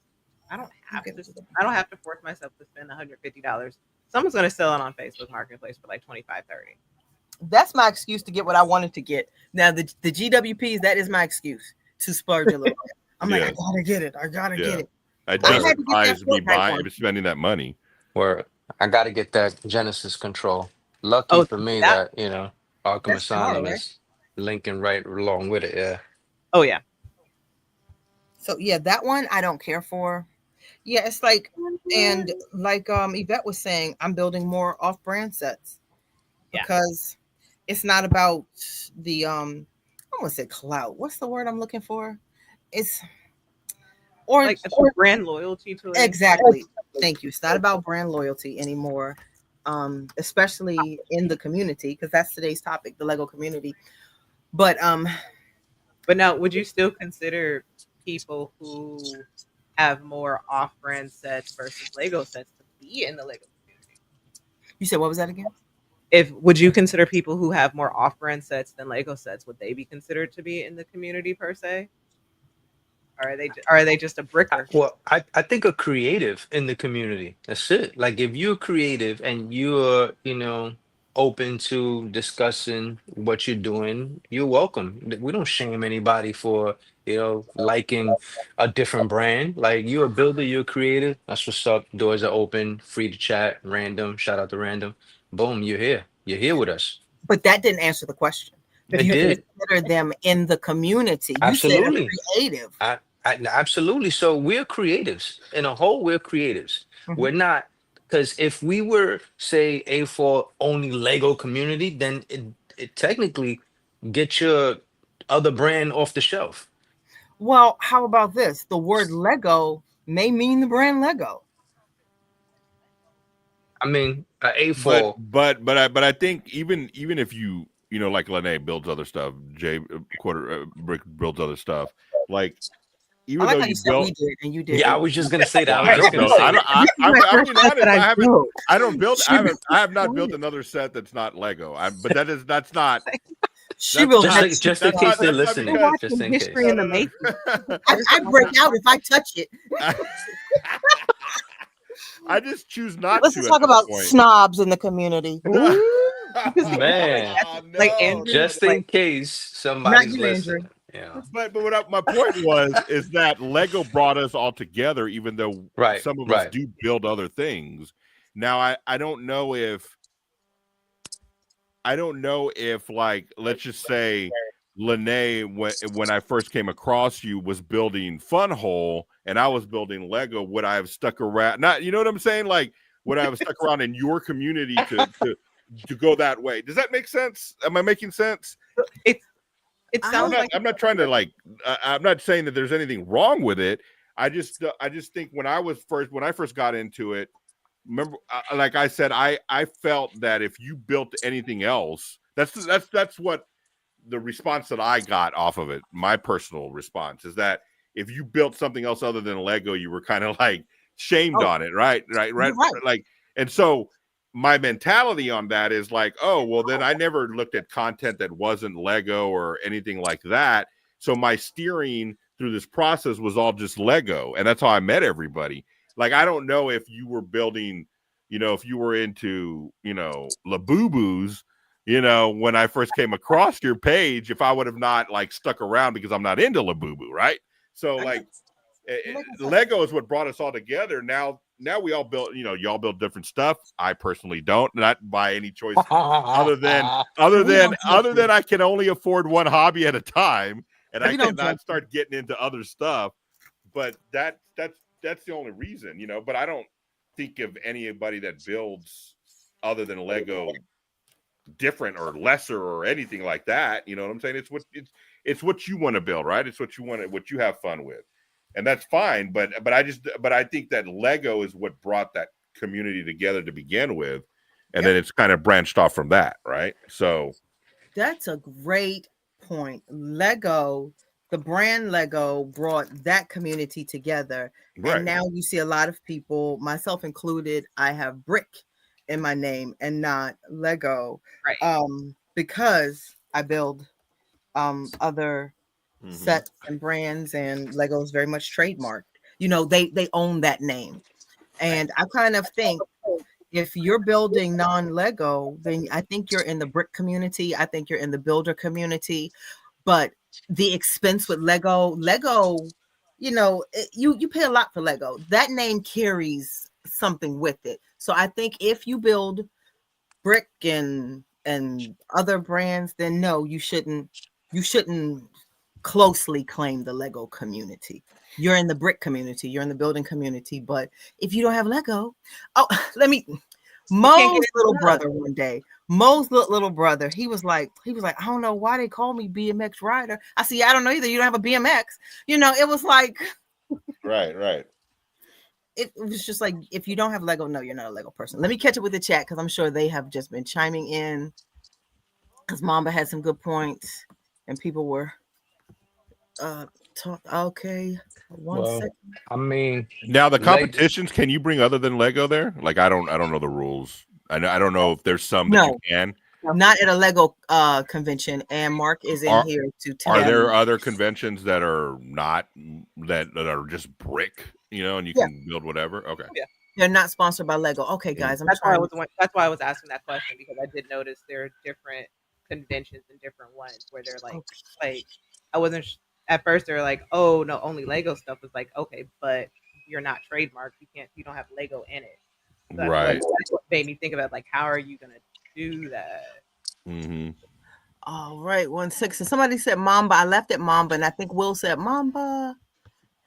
I don't have Okay. to I don't have to force myself to spend $150. Someone's gonna sell it on Facebook Marketplace for like 25, 30. That's my excuse to get what I wanted to get. Now the GWPs, that is my excuse to splurge a little bit. I'm like, I gotta get it. I gotta get it. It I had to get that justifies me Fortnite one. spending that money. Where I gotta get that Genesis control. Lucky Oh, for me that that, Arkham That's tomorrow, Asylum right? is linking right along with it, yeah. oh yeah. So yeah, that one I don't care for. Yeah, it's like and like Yvette was saying, I'm building more off-brand sets Yeah. because it's not about the I want to say clout. What's the word I'm looking for? It's or Like it's brand loyalty to it. exactly. Thank you. It's not about brand loyalty anymore. Especially in the community, because that's today's topic, the Lego community. But But now, would you still consider people who have more off-brand sets versus Lego sets to be in the Lego community? you said what was that again? Would you consider people who have more off-brand sets than Lego sets? Would they be considered to be in the community per se? Or are they just a bricker? Well, I think a creative in the community. That's it. Like if you're creative and you're, open to discussing what you're doing, you're welcome. We don't shame anybody for, liking a different brand. Like you're a builder, you're creative. That's what's up. Doors are open, free to chat, random. Shout out to random. Boom, you're here. You're here with us. But that didn't answer the question. It Do you did. consider them in the community? You Absolutely. said a creative. Absolutely. So we're creatives. In a whole, we're creatives. Mhm. We're not because if we were, say, a for only Lego community, then it technically get your other brand off the shelf. Well, how about this? The word Lego may mean the brand Lego. I mean, a for But I think even if you like Lene builds other stuff, Jay Quarter Brick builds other stuff. Like even I like though how you you said built. we did and you did. Yeah, I was just gonna say that. I Well, was I just don't gonna know. say I that. don't. I'm My being first set honest. that I haven't. built. I don't build. She built I have not one. built another set that's not Lego. But that's not. She That's built not- had Just, two just in that's sets. case they're that's not listening. because- Just in History case. in the making. I break out if I touch it. I just choose not Let's to. just at talk this about point. snobs in the community. Man. Like Andrew- Just in case somebody's you, Andrew. listening. Yeah. But my point is that Lego brought us all together, even though Right, some of us right. do build other things. Now I don't know if like, let's just say Lene, when I first came across you, was building Funhole and I was building Lego, would I have stuck around? Not, you know what I'm saying? Like, would I have stuck around in your community to go that way? Does that make sense? Am I making sense? It sounds like I'm not trying to like. I'm not saying that there's anything wrong with it. I just think when I first got into it, remember, like I said, I felt that if you built anything else, that's what the response that I got off of it. My personal response is that if you built something else other than Lego, you were kind of like shamed on it, right? Like, and so my mentality on that is like, oh, well, then I never looked at content that wasn't Lego or anything like that. So my steering through this process was all just Lego. And that's how I met everybody. Like, I don't know if you were building, if you were into, Labubu's, when I first came across your page, if I would have not like stuck around because I'm not into Labubu, right? So like Lego is what brought us all together. Now we all build, y'all build different stuff. I personally don't, not by any choice other than I can only afford one hobby at a time, and I cannot start getting into other stuff. But that's the only reason, But I don't think of anybody that builds other than Lego different or lesser or anything like that. You know what I'm saying? It's what you want to build, right? It's what you have fun with. And that's fine, but I think that Lego is what brought that community together to begin with, and then it's kind of branched off from that, right? So that's a great point. Lego, the brand Lego, brought that community together, right. And now you see a lot of people, myself included. I have Brick in my name and not Lego, right? Because I build other sets and brands, and Lego is very much trademarked. They own that name, and I kind of think if you're building non-Lego, then I think you're in the brick community. I think you're in the builder community, but the expense with Lego, you pay a lot for Lego. That name carries something with it. So I think if you build brick and other brands, then no, you shouldn't closely claim the Lego community. You're in the brick community, you're in the building community. But if you don't have Lego, Mo's little brother one day, little brother, he was like, I don't know why they call me BMX rider. I said, I don't know either. You don't have a BMX. It was like, right. It was just like, if you don't have Lego, no, you're not a Lego person. Let me catch up with the chat because I'm sure they have just been chiming in, because Mamba had some good points and people were okay. One second. I mean, now the competitions, can you bring other than Lego there? Like, I don't know the rules. I don't know if there's some that you can. Not at a Lego convention, and Mark is in here to tell. Are there other conventions that are not that are just brick, and you can build whatever? Okay. Yeah. They're not sponsored by Lego. Okay, guys. That's why I was asking that question, because I did notice there are different conventions and different ones where they're like I wasn't at first. They're like, oh no, only Lego stuff. Was like, okay, but you're not trademarked. You don't have Lego in it. So right. That's what made me think about, like, how are you gonna do that? Mm-hmm. All right, 1-6. Somebody said Mamba. I left at Mamba, and I think Will said Mamba.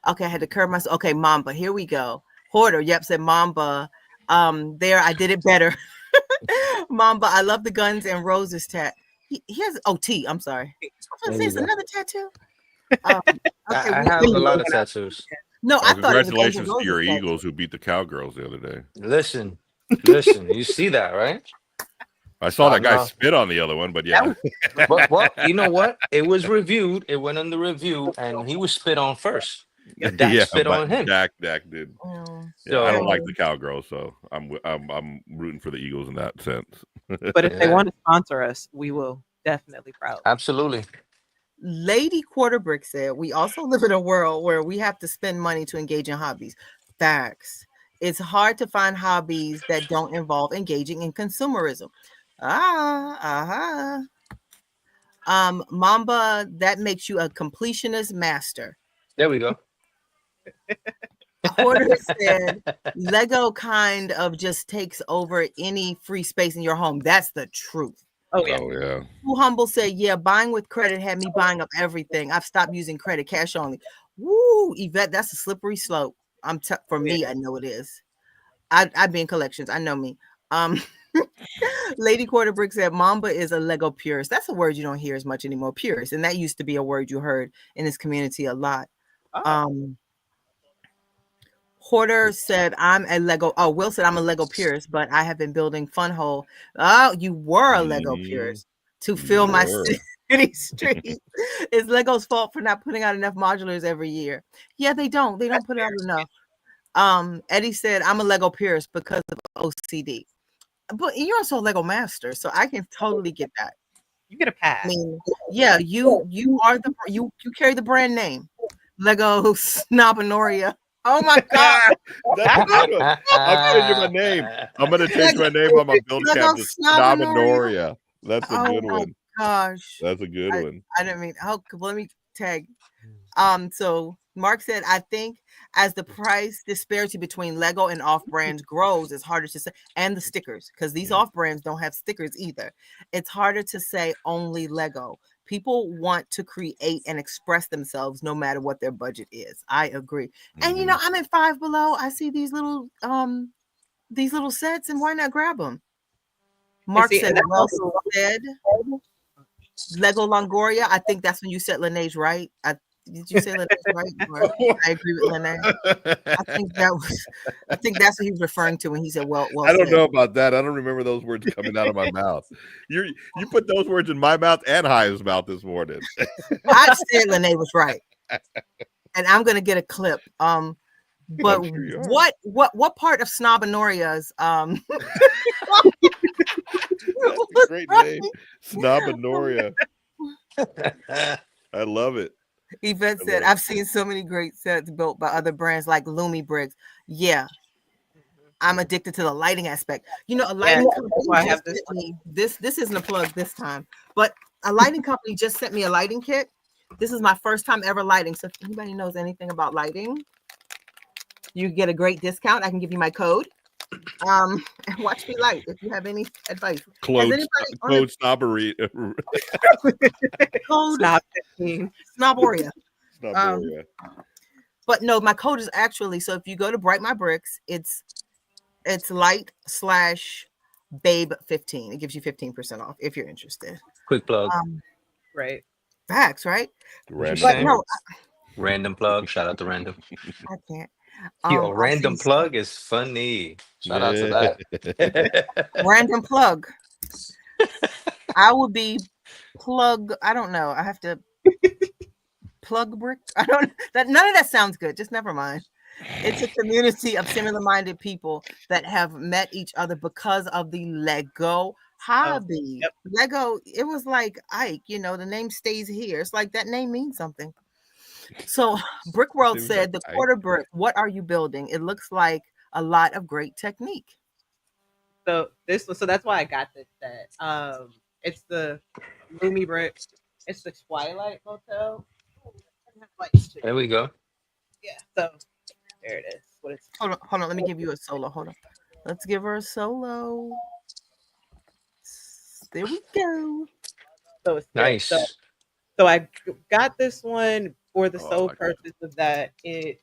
Okay, I had to curb myself. Okay, Mamba. Here we go. Hoarder, yep, said Mamba. There, I did it better. Mamba, I love the Guns and Roses tat. He has T. I'm sorry. It's another tattoo. Okay, I have a lot of tattoos. No, I thought congratulations to your Eagles who beat the Cowgirls the other day. Listen, you see that, right? I saw that guy spit on the other one, but yeah. Well, you know what? It was reviewed. It went under review, and he was spit on first. Dax fit on him. Dak did. Mm. Yeah, I don't So- like the Cowgirls, so I'm rooting for the Eagles in that sense. But if they Yeah. want to sponsor us, we will definitely proud. Absolutely. Lady Quarterbrick said, we also live in a world where we have to spend money to engage in hobbies. Facts. It's hard to find hobbies that don't involve engaging in consumerism. Mamba, that makes you a completionist master. There we go. Porter said, Lego kind of just takes over any free space in your home. That's the truth. Oh yeah. Oh yeah. Too Humble said, yeah, buying with credit had me buying up everything. I've stopped using credit, cash only. Woo, Yvette, that's a slippery slope. For me, I know it is. I'd be in collections. I know me. Lady Quarterbrick said, Mamba is a Lego purist. That's a word you don't hear as much anymore, purist. And that used to be a word you heard in this community a lot. Oh. Porter said, I'm a Lego. Oh, Will said, I'm a Lego purist, but I have been building Funhole. Oh, you were a Lego purist to fill my city streets. It's Lego's fault for not putting out enough modulars every year. Yeah, they don't. They don't put out enough. Eddie said, I'm a Lego purist because of OCD. But you're also a Lego master, so I can totally get that. You get a pass. I mean, yeah, you are you carry the brand name. Lego Snobanoria. Oh my God. That's a good one. I'm changing my name. I'm gonna change my name on my build cap to Snobanoria. That's a good one. Gosh. That's a good one. I didn't mean, let me tag. So Mark said, I think as the price disparity between Lego and off brands grows, it's harder to say, and the stickers, because these off brands don't have stickers either. It's harder to say only Lego. People want to create and express themselves no matter what their budget is. I agree. And you know, I'm at Five Below. I see these little sets, and why not grab them? Mark said, well said. Lego Longoria. I think that's when you said Laneige, right? Did you say Laneige right? Or I agree with Laneige. I think that's what he was referring to when he said, well I don't know about that. I don't remember those words coming out of my mouth. You put those words in my mouth and Hive's mouth this morning. I said Laneige was right. And I'm gonna get a clip. But sure what part of Snobbanoria's great name, Snobanoria. I love it. Yvette said, I've seen so many great sets built by other brands like Lumi Bricks. Yeah. I'm addicted to the lighting aspect. You know, a lighting company just sent me this isn't a plug this time, but a lighting company just sent me a lighting kit. This is my first time ever lighting. So if anybody knows anything about lighting, you get a great discount. I can give you my code. And watch me light if you have any advice. Code snobbery. Code Snoboria. But no, my code is actually, so if you go to Bright My Bricks, it's light/babe15. It gives you 15% off if you're interested. Quick plug. Right. Facts, right? Random plug. Shout out to Random. I can't. Yo, random plug is funny. Shout out to that. Random plug. I would be plug. I don't know. I have to plug brick. I don't. None of that sounds good. Just never mind. It's a community of similar-minded people that have met each other because of the Lego hobby. Yep. Lego. It was like Ike. You know, the name stays here. It's like that name means something. So Brick World said, the quarter brick, what are you building? It looks like a lot of great technique. So that's why I got this set. It's the Lumi Brick. It's the Twilight Motel. There we go. Yeah, so there it is. Hold on, let me give you a solo. Hold on. Let's give her a solo. There we go. So it's nice. So I got this one for the sole purpose of that it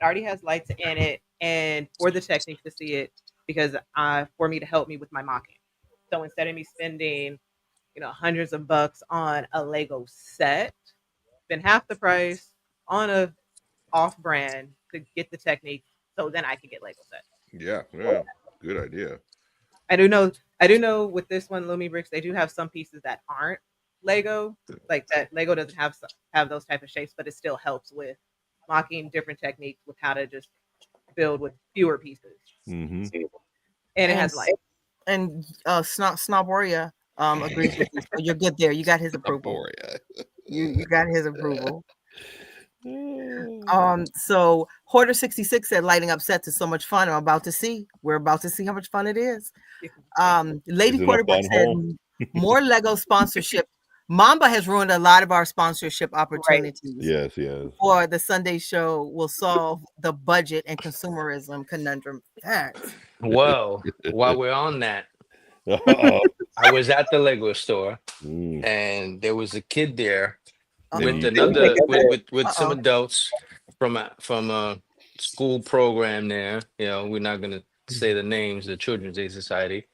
already has lights in it, and for the technique to see it, because for me to help me with my mocking. So instead of me spending, hundreds of bucks on a Lego set, spend half the price on a off brand to get the technique, so then I can get Lego sets. Yeah, good idea. I do know with this one, Lumi Bricks, they do have some pieces that aren't Lego, like that Lego doesn't have those type of shapes, but it still helps with mocking different techniques with how to just build with fewer pieces. Mm-hmm. And it has life. And Snoboria agrees with you. So you're good there. You got his approval. You got his approval. So Hoarder 66 said lighting up sets is so much fun. We're about to see how much fun it is. Lady Quarterback said more Lego sponsorship. Mamba has ruined a lot of our sponsorship opportunities. Yes. Or the Sunday show will solve the budget and consumerism conundrum. Facts. Well, while we're on that, I was at the Lego store and there was a kid there with another with some adults from a school program there. You know, we're not gonna say the names, the Children's Aid Society,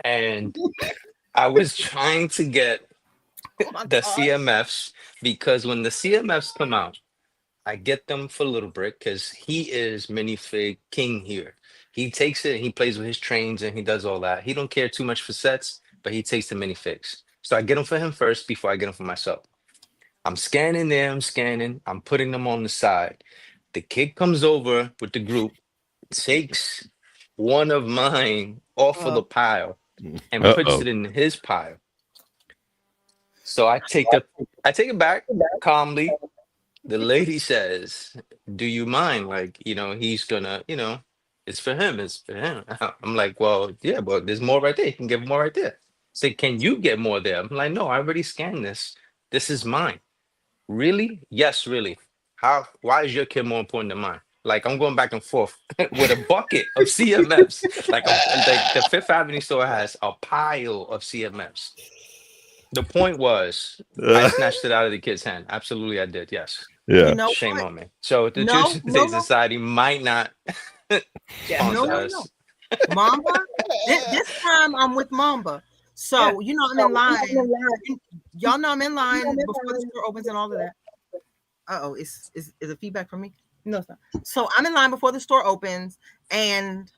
and I was trying to get the CMFs because when the CMFs come out, I get them for Little Brick because he is minifig king here. He takes it, he plays with his trains and he does all that. He don't care too much for sets, but he takes the minifigs. So I get them for him first before I get them for myself. I'm scanning them, I'm putting them on the side. The kid comes over with the group, takes one of mine off of the pile and puts it in his pile. So I take it back calmly. The lady says, "Do you mind? Like, you know, he's gonna, you know, it's for him. It's for him." I'm like, "Well, yeah, but there's more right there. You can get more right there." Say, "Can you get more there?" I'm like, "No, I already scanned this. This is mine." Really? Yes, really. How? Why is your kid more important than mine? Like, I'm going back and forth with a bucket of CMFs. Like the Fifth Avenue store has a pile of CMFs. The point was, I snatched it out of the kid's hand. Absolutely, I did. Yes. Yeah. You know Shame what? on me. So the Children's Aid Society might not sponsor us. Mamba. This time I'm with Mamba. So you know I'm in line. Y'all know I'm in line before the store opens and all of that. Is it feedback from me? No, it's not. So I'm in line before the store opens, and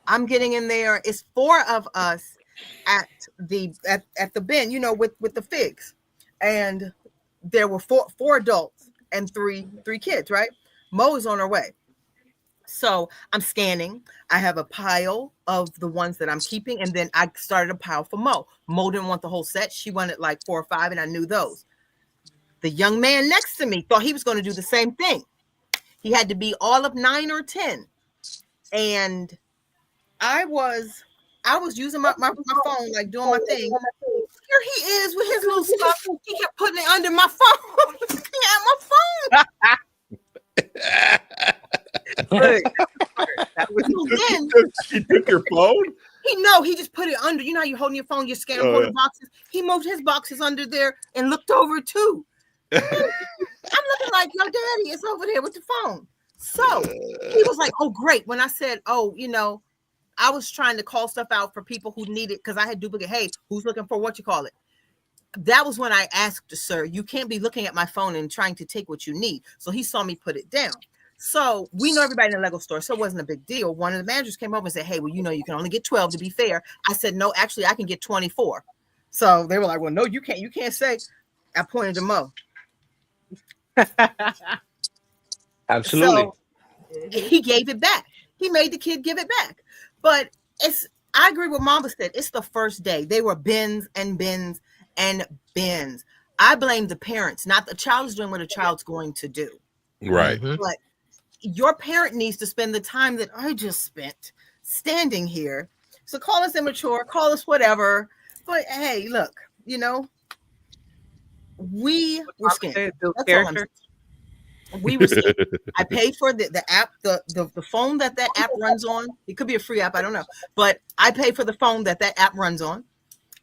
I'm getting in there. It's 4 of us at the bin, you know, with the figs, and there were four adults and three kids. Right, Mo is on her way. So I'm scanning. I have a pile of the ones that I'm keeping, and then I started a pile for Mo. Mo didn't want the whole set. She wanted like 4 or 5, and I knew those. The young man next to me thought he was going to do the same thing. He had to be all of 9 or 10, and I was using my phone, like doing my thing. Here he is with his little stuff. He kept putting it under my phone. Looking at my phone. He took your phone? He just put it under. You know how you're holding your phone, you're scanning for the boxes. He moved his boxes under there and looked over too. I'm looking like, "Yo, daddy, it's over there with the phone." So he was like, "Oh, great." When I said, "Oh, you know," I was trying to call stuff out for people who need it because I had duplicate. Hey, who's looking for what you call it? That was when I asked, "Sir, you can't be looking at my phone and trying to take what you need." So he saw me put it down. So we know everybody in the Lego store, so it wasn't a big deal. One of the managers came over and said, "Hey, well, you know, you can only get 12 to be fair." I said, "No, actually, I can get 24. So they were like, "Well, no, you can't. You can't say." I pointed to Mo. Absolutely. So he gave it back. He made the kid give it back. But I agree with Mamba said. It's the first day. They were bins and bins and bins. I blame the parents, not the child is doing what a child's going to do. Right. But your parent needs to spend the time that I just spent standing here. So call us immature, call us whatever. But hey, look, you know, we were scared. We were scared. I paid for the app, the phone that app runs on. It could be a free app, I don't know. But I paid for the phone that app runs on.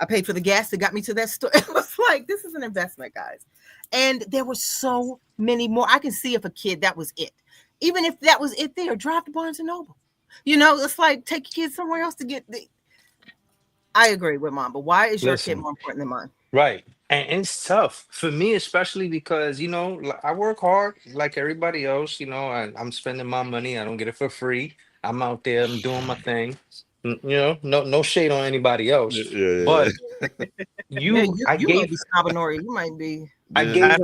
I paid for the gas that got me to that store. It was like, this is an investment, guys. And there were so many more. I can see if a kid, that was it. Even if that was it there, drive to Barnes & Noble. You know, it's like, take your kids somewhere else to get the... I agree with Mom, but why is your kid more important than mine? Right. And it's tough for me, especially because, you know, I work hard like everybody else, you know, I'm spending my money. I don't get it for free. I'm out there, I'm doing my thing. You know, no shade on anybody else. Yeah. But you might be Snobanori. You might be. I gave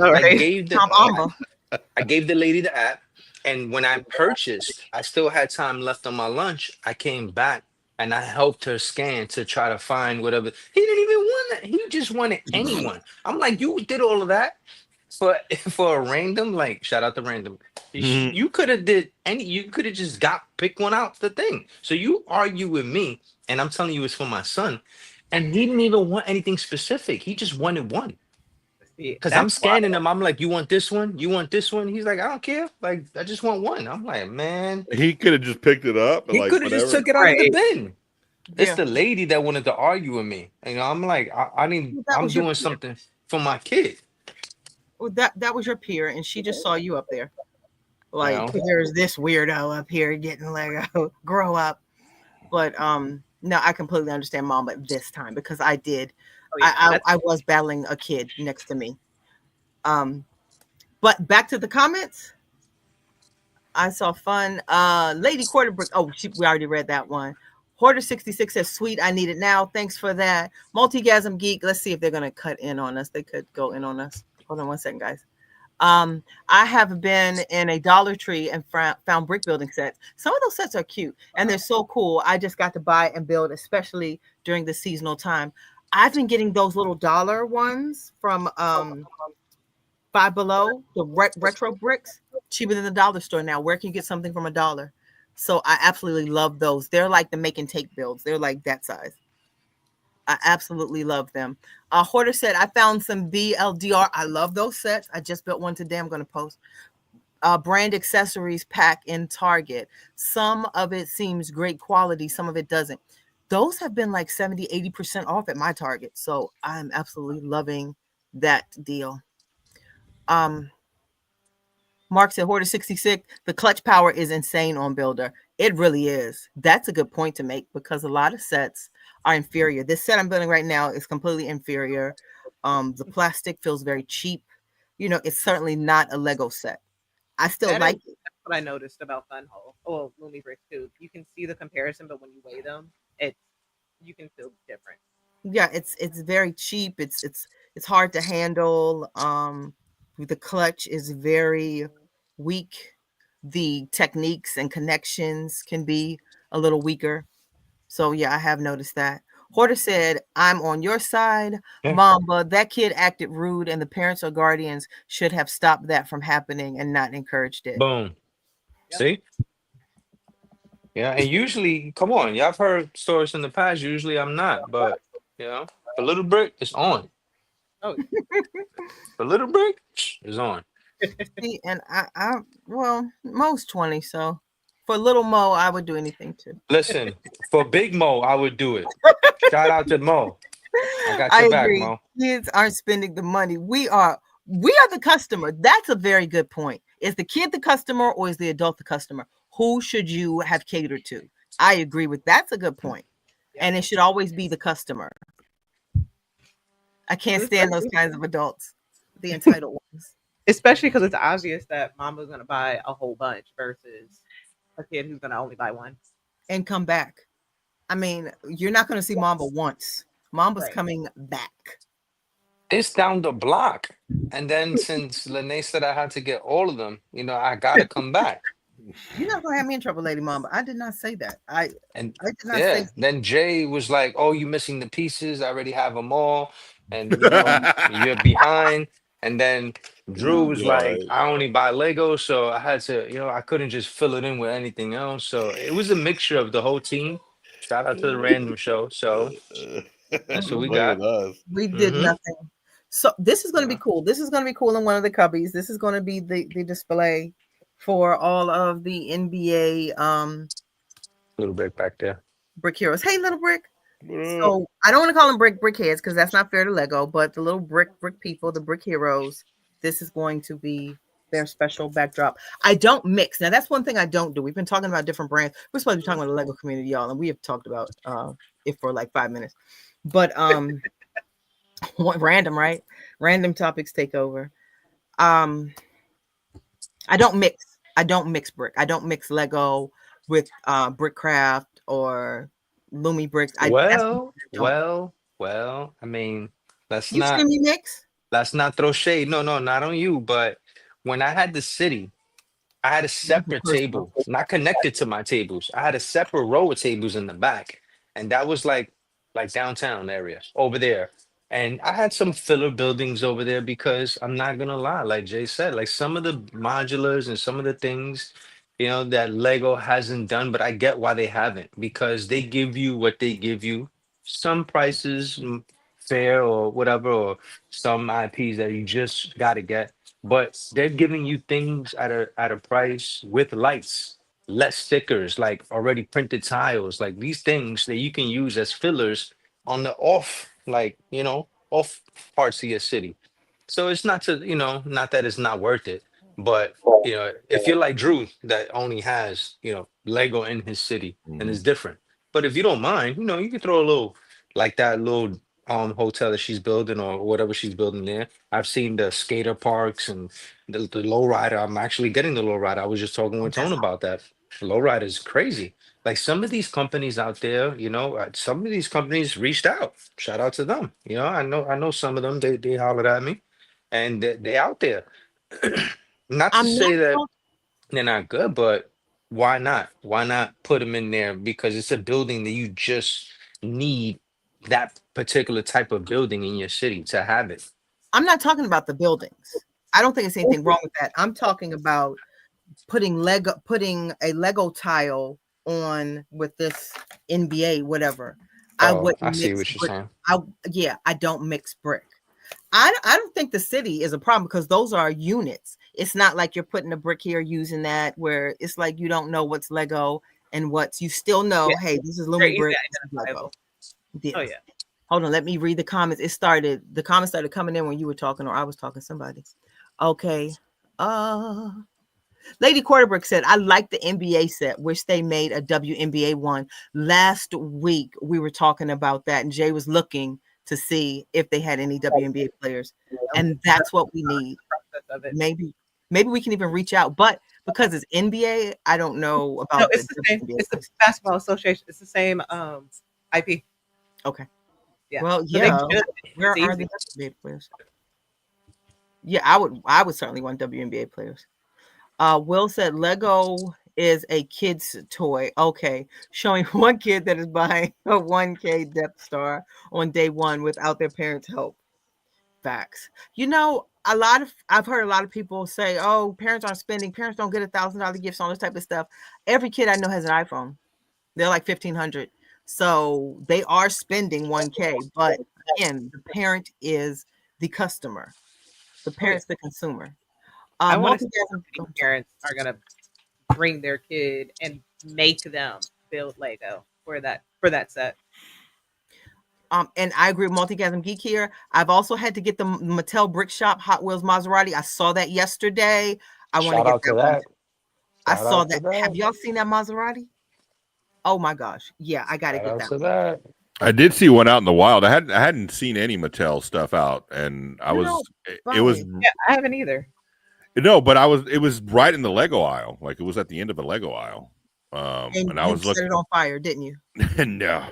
the lady the app. And when I purchased, I still had time left on my lunch. I came back and I helped her scan to try to find whatever. He didn't even want that. He just wanted anyone. I'm like, you did all of that for for a random, like, shout out to random. Mhm. You could have did any. You could have just pick one out the thing. So you argue with me, and I'm telling you it's for my son, and he didn't even want anything specific. He just wanted one. See, Because I'm that's scanning them. I'm like, you want this one? You want this one? He's like, I don't care. Like, I just want one. I'm like, man, He could have just picked it up, and he like could have just whatever. took it out the Right. bin. It's Yeah. the lady that wanted to argue with me. You know, I'm like, I need, That I'm was your doing peer. something for my kid. Well, that was your peer, and she just saw you up there. Like, know? there's this weirdo up here getting Lego. Grow up. But no, I completely understand mom at this time because I did. Oh, yeah, I was battling a kid next to me. But back to the comments. I saw fun. Lady Quarterbrick. Oh, we already read that one. Hoarder 66 says, "Sweet, I need it now. Thanks for that." Multigasm Geek. Let's see if they're gonna cut in on us. They could go in on us. Hold on one second, guys. I have been in a Dollar Tree and found brick building sets. Some of those sets are cute and they're so cool. I just got to buy and build, especially during the seasonal time. I've been getting those little dollar ones from Five Below, the retro bricks, cheaper than the dollar store now. Where can you get something from $1? So I absolutely love those. They're like the make and take builds. They're like that size. I absolutely love them. Hoarder said, I found some BLDR. I love those sets. I just built one today. I'm going to post. Brand accessories pack in Target. Some of it seems great quality. Some of it doesn't. Those have been like 70, 80% off at my Target. So I'm absolutely loving that deal. Mark said, Hoarder 66, the clutch power is insane on Builder. It really is. That's a good point to make because a lot of sets are inferior. This set I'm building right now is completely inferior. The plastic feels very cheap. You know, it's certainly not a Lego set. I still That like is- it. That's what I noticed about Funhole. Oh, Lumi Bricks too. You can see the comparison, but when you weigh them, you can feel the difference. Yeah, it's very cheap. It's hard to handle. The clutch is very weak. The techniques and connections can be a little weaker. So yeah, I have noticed that. Hoarder said, I'm on your side, Yeah. Mamba. That kid acted rude, and the parents or guardians should have stopped that from happening and not encouraged it. Boom. Yep. See? Yeah, and usually, come on, y'all have heard stories in the past. Usually I'm not, but you know, the little brick is on. Oh, The little brick is on. See, and well, Mo's 20, so for little Mo, I would do anything too. Listen, for Big Mo, I would do it. Shout out to Mo. I got I your back, agree. Mo. Kids aren't spending the money. We are the customer. That's a very good point. Is the kid the customer or is the adult the customer? Who should you have catered to? I agree with that's a good point. And it should always be the customer. I can't stand those kinds of adults, the entitled ones. especially because it's obvious that Mama's gonna buy a whole bunch versus a kid who's gonna only buy one. And come back. I mean, you're not going to see Mamba once. Mamba's Right. coming back. It's down the block. And then since Lene said I had to get all of them, you know, I gotta come back. You're not going to have me in trouble, Lady Mamba. I did not say that. I And did not yeah, say. then Jay was like, "Oh, you missing the pieces? I already have them all, and you know, you're behind." And then Drew was like, Right. "I only buy Lego, so I had to, you know, I couldn't just fill it in with anything else." So it was a mixture of the whole team. Shout out to the random show. So that's what we Look at got. us. We did Mhm. nothing. So this is going to be Yeah. cool. This is going to be cool in one of the cubbies. This is going to be the display for all of the NBA Little bit back there. brick heroes. Hey, little brick. What up? So I don't want to call them brick heads because that's not fair to Lego, but the little brick people, the brick heroes, this is going to be their special backdrop. I don't mix. Now that's one thing I don't do. We've been talking about different brands. We're supposed to be talking about the Lego community, y'all, and we have talked about it for like 5 minutes. But random, right? Random topics take over. I don't mix. I don't mix brick. I don't mix Lego with Brickcraft or Lumi bricks. Well, don't. I mean, let's You not see me mix? let's not throw shade. No, not on you, but when I had the city, I had a separate table, not connected to my tables. I had a separate row of tables in the back, and that was like downtown area over there. And I had some filler buildings over there because I'm not gonna lie, like Jay said, like some of the modulars and some of the things, that Lego hasn't done, but I get why they haven't because they give you what they give you. Some prices fair or whatever, or some IPs that you just gotta get, but they're giving you things at a price with lights, less stickers, like already printed tiles, like these things that you can use as fillers on the off, like off parts of your city. So it's not to, not that it's not worth it, but if you're like Drew that only has, Lego in his city and it's different. But if you don't mind, you can throw a little like that little hotel that she's building or whatever she's building there. I've seen the skater parks and the low rider. I'm actually getting the low rider. I was just talking with Tone about that. Low rider is crazy. Like some of these companies out there, some of these companies reached out. Shout out to them. I know some of them. They hollered at me, and they out there. Not to I'm say not that talk- they're not good, but why not? Why not put them in there? Because it's a building that you just need that particular type of building in your city to have it. I'm not talking about the buildings. I don't think there's anything wrong with that. I'm talking about putting a Lego tile on with this NBA, whatever. I Oh, wouldn't I see mix what you're brick. saying. I don't mix brick. I don't think the city is a problem because those are units. It's not like you're putting a brick here using that where it's like you don't know what's Lego and you still know, Yeah. hey, this is Very Lumi easy brick, this is Lego. identifiable. Yes. Oh yeah. Hold on, let me read the comments. The comments started coming in when you were talking or I was talking to somebody. Okay. Lady Quarterbrick said, I like the NBA set. Wish they made a WNBA one. Last week, we were talking about that, and Jay was looking to see if they had any WNBA players. And that's what we need. Of it. Maybe we can even reach out. But because it's NBA, I don't know about No, it's the same. WNBA It's the players. Basketball Association. It's the same IP. Okay. Yeah. Well, So they yeah. should. Where It's are easy. the WNBA players? Yeah, I would certainly want WNBA players. Will said Lego is a kid's toy. Okay. Showing one kid that is buying a 1K Death Star on day one without their parents' help. Facts. I've heard a lot of people say, oh, parents aren't spending, parents don't get $1,000 gifts on this type of stuff. Every kid I know has an iPhone. They're like 1,500. So they are spending 1K, but again, the parent is the customer. The parent's the consumer. I want to see how many parents are going to bring their kid and make them build Lego for that set. And I agree with Multigasm Geek here. I've also had to get the Mattel Brick Shop Hot Wheels Maserati. I saw that yesterday. I want to get that one. I saw that. Have y'all seen that Maserati? Oh my gosh. Yeah, I got to get that one. I did see one out in the wild. I hadn't seen any Mattel stuff out, and I was. Yeah, I haven't either. No, but it was right in the Lego aisle. Like it was at the end of the Lego aisle. And I was looking. Set it on fire, didn't you? No,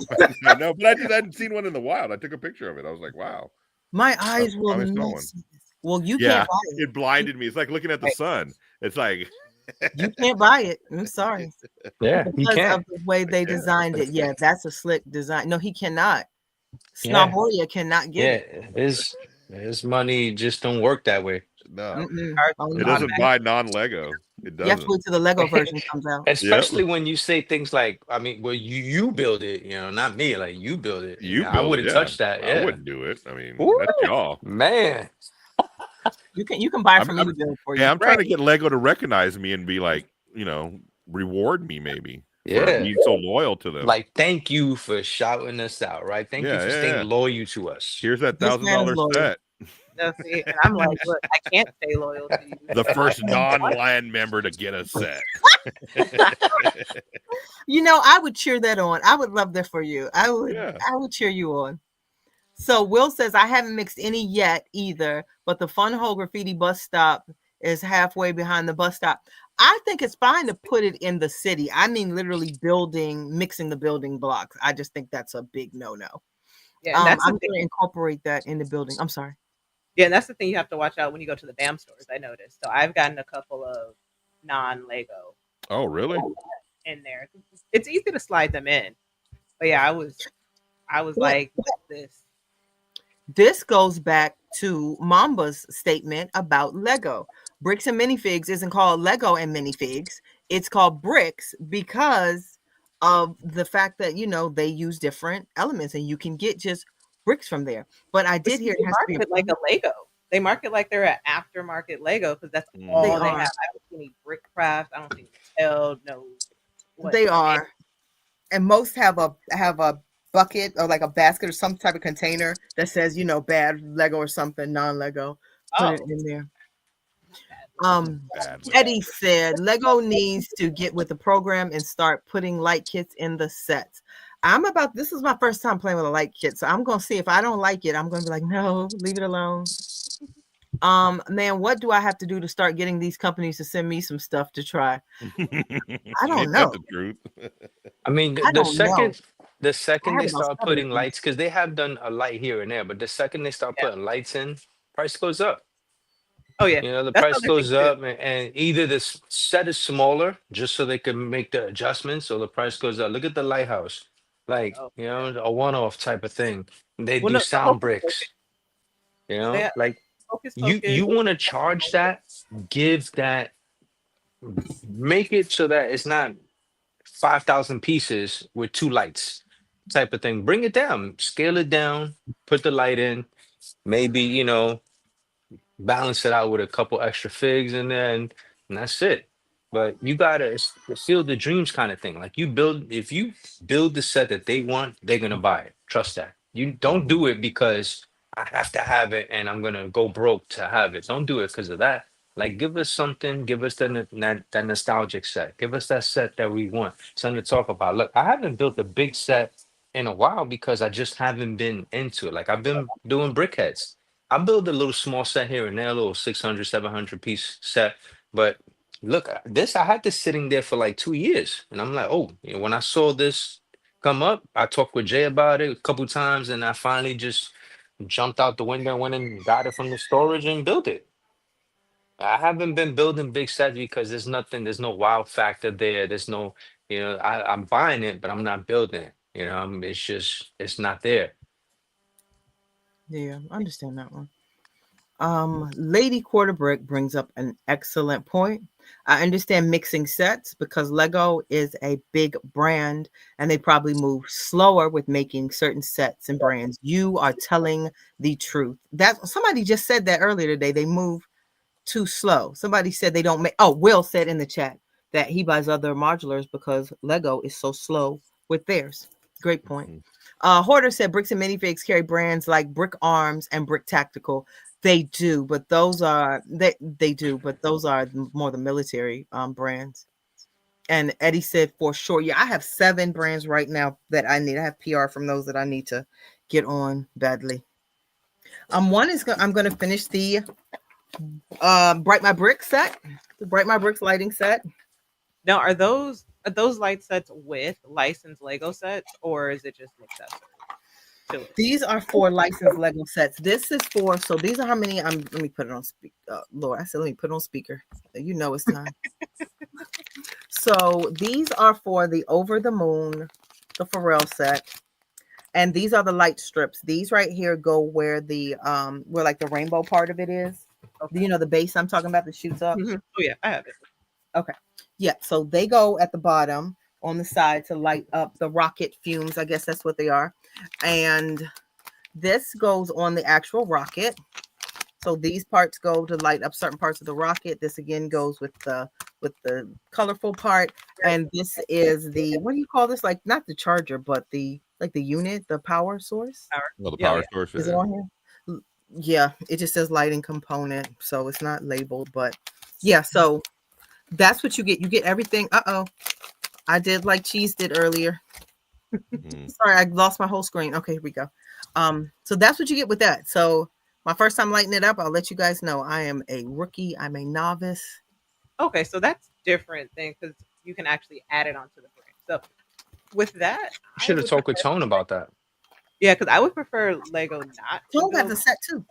no, but I just hadn't seen one in the wild. I took a picture of it. I was like, wow. My eyes will miss. Well, you can't buy it. It blinded me. It's like looking at the sun. It's like you can't buy it. I'm sorry. Yeah, because of the way they designed it. Yeah, that's a slick design. No, he cannot. Snowboardia cannot get it. His money just don't work that way. No, it doesn't buy non-Lego. It doesn't. You have to wait till the Lego version comes out. Especially when you say things like, I mean, well, you build it, not me. Like you build it. I wouldn't touch that. Yeah. I wouldn't do it. I mean, that's y'all. Man. You can buy from me to build for you. Yeah, I'm trying to get Lego to recognize me and be like, reward me maybe. Yeah. For being so loyal to them. Like, thank you for shouting us out, right? Thank you for staying loyal to us. Here's that $1,000 set. No, see, and I'm like, look, I can't stay loyal to you. The first non-land member to get a set. I would cheer that on. I would love that for you. I would cheer you on. So Will says, I haven't mixed any yet either, but the Fun Hole Graffiti bus stop is halfway behind the bus stop. I think it's fine to put it in the city. I mean, literally mixing the building blocks. I just think that's a big no-no. Yeah, I'm going to incorporate that in the building. I'm sorry. Yeah, and that's the thing you have to watch out when you go to the BAM stores, I noticed. So I've gotten a couple of non-Lego Oh, really? in there. It's easy to slide them in. But yeah, I was What? like, this. This goes back to Mamba's statement about Lego. Bricks and minifigs isn't called Lego and minifigs. It's called bricks because of the fact that they use different elements and you can get just bricks from there. But I But did see, hear they it has to be market like a Lego. They market like they're an aftermarket Lego because that's Mm. all They they are. have. I don't see any brick craft. I don't see any Mattel. No, what? They are. And most have a bucket or like a basket or some type of container that says, bad Lego or something, non-Lego. Put it Oh, in there. Bad. Eddie said Lego needs to get with the program and start putting light kits in the sets. This is my first time playing with a light kit, so I'm gonna see if I don't like it. I'm gonna be like, no, leave it alone. Man, what do I have to do to start getting these companies to send me some stuff to try? I don't Ain't that know. the truth? I mean, I don't know. the I second have they about start 7 of putting these. lights, because they have done a light here and there, but the second they start yeah. putting lights in, price goes up. Oh yeah. You know, the That's price the other thing goes too. up, and either the set is smaller just so they can make the adjustments, or the price goes up. Look at the lighthouse, like Oh, a one-off type of thing. They well, do no, the sound Hocus Pocus. bricks. They have Like Hocus you Pocus. want to charge that, give that, make it so that it's not 5,000 pieces with two lights type of thing. Bring it down, scale it down, put the light in, maybe, balance it out with a couple extra figs in there, and that's it. But you gotta feel the dreams kind of thing. Like if you build the set that they want, they're gonna buy it. Trust that. You don't do it because I have to have it and I'm gonna go broke to have it. Don't do it because of that. Like, give us something, give us that nostalgic set, give us that set that we want, something to talk about. Look, I haven't built a big set in a while because I just haven't been into it. Like, I've been doing brickheads. I build a little small set here and there, a little 600, 700 piece set. But look, I had this sitting there for like 2 years. And I'm like, oh, when I saw this come up, I talked with Jay about it a couple times, and I finally just jumped out the window and went and got it from the storage and built it. I haven't been building big sets because there's no wow factor there. There's no, I'm buying it, but I'm not building it. It's not there. Yeah, I understand that one. Lady Quarterbrick brings up an excellent point. I understand mixing sets because Lego is a big brand and they probably move slower with making certain sets and brands. You are telling the truth. That somebody just said that earlier today. They move too slow. Somebody said they don't make. Oh, Will said in the chat that he buys other modulars because Lego is so slow with theirs. Great point. Hoarder said bricks and minifigs carry brands like Brick Arms and Brick Tactical. They do, but those are more the military brands. And Eddie said for sure, yeah, I have 7 brands right now that I need. I have PR from those that I need to get on badly. One is I'm going to finish the Bright My Bricks set, the Bright My Bricks lighting set. Now, are those light sets with licensed Lego sets, or is it just an accessory to it? These are for licensed Lego sets. This is for, so these are how many. Let me put it on speaker. Lord, I said let me put it on speaker. You know it's time. So these are for the Over the Moon, the Pharrell set, and these are the light strips. These right here go where the where like the rainbow part of it is. Okay. The base I'm talking about that shoots up. Oh yeah, I have it. Okay. Yeah, so they go at the bottom on the side to light up the rocket fumes. I guess that's what they are. And this goes on the actual rocket. So these parts go to light up certain parts of the rocket. This again goes with the colorful part. And this is the, what do you call this? Like not the charger, but the unit, the power source. Well, the power source Is it on here? Yeah, it just says lighting component, so it's not labeled, but yeah, so that's what you get. You get everything. I did like Cheese did earlier. Sorry, I lost my whole screen. Okay, here we go. So that's what you get with that. So my first time lighting it up, I'll let you guys know I am a rookie. I'm a novice. Okay, so that's different thing because you can actually add it onto the brand. So with that, You should have talked with Tone about that. Yeah, because I would prefer Lego not. Tone got the set too.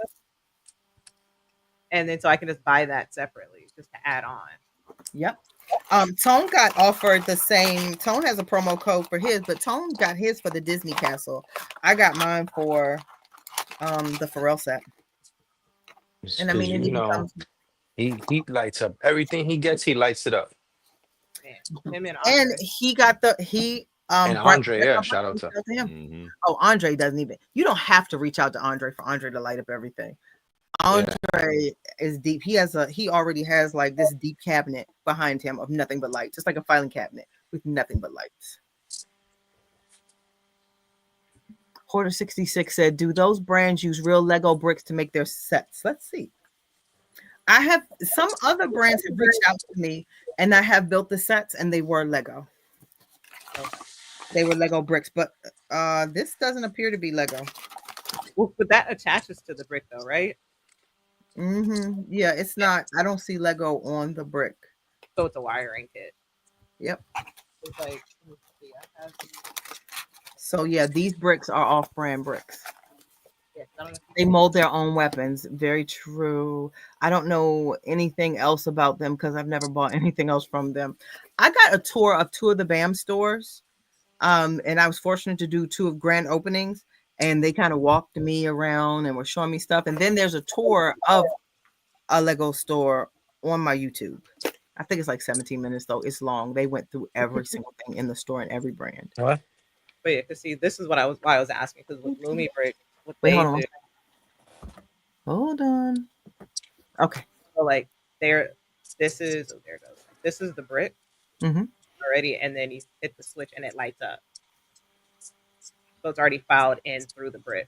And then so I can just buy that separately just to add on. Yep. Tone got offered the same. Tone has a promo code for his, but Tone got his for the Disney Castle. I got mine for the Pharrell set. And I mean, it you even know, comes. he lights up everything he gets. He lights it up. Man, him and And Andre. he got And Andre, yeah, shout out to. him. Mhm. Oh, Andre doesn't even. You don't have to reach out to Andre for Andre to light up everything. Andre is deep. He already has like this deep cabinet behind him of nothing but lights. It's like a filing cabinet with nothing but lights. Porter 66 said, "Do those brands use real Lego bricks to make their sets?" Let's see. I have some other brands have reached out to me, and I have built the sets, and they were Lego. They were Lego bricks, but this doesn't appear to be Lego. Well, but that attaches to the brick though, right? Yeah, it's not. I don't see Lego on the brick. So it's a wiring kit. Yep. It's like, let me see, I have these. So yeah, these bricks are off-brand bricks. Yeah, I don't know if They mold their own weapons. Very true. I don't know anything else about them because I've never bought anything else from them. I got a tour of 2 of the BAM stores, and I was fortunate to do 2 of grand openings, and they kind of walked me around and were showing me stuff. And then there's a tour of a Lego store on my YouTube. I think it's like 17 minutes though. It's long. They went through every single thing in the store and every brand. What? But yeah, because see, this is why I was asking, because with Lumi Brick, what Wait, they hold on. do, Hold on. Okay. so like there, this is there it goes. This is the brick already, and then you hit the switch and it lights up. So it's already filed in through the brick.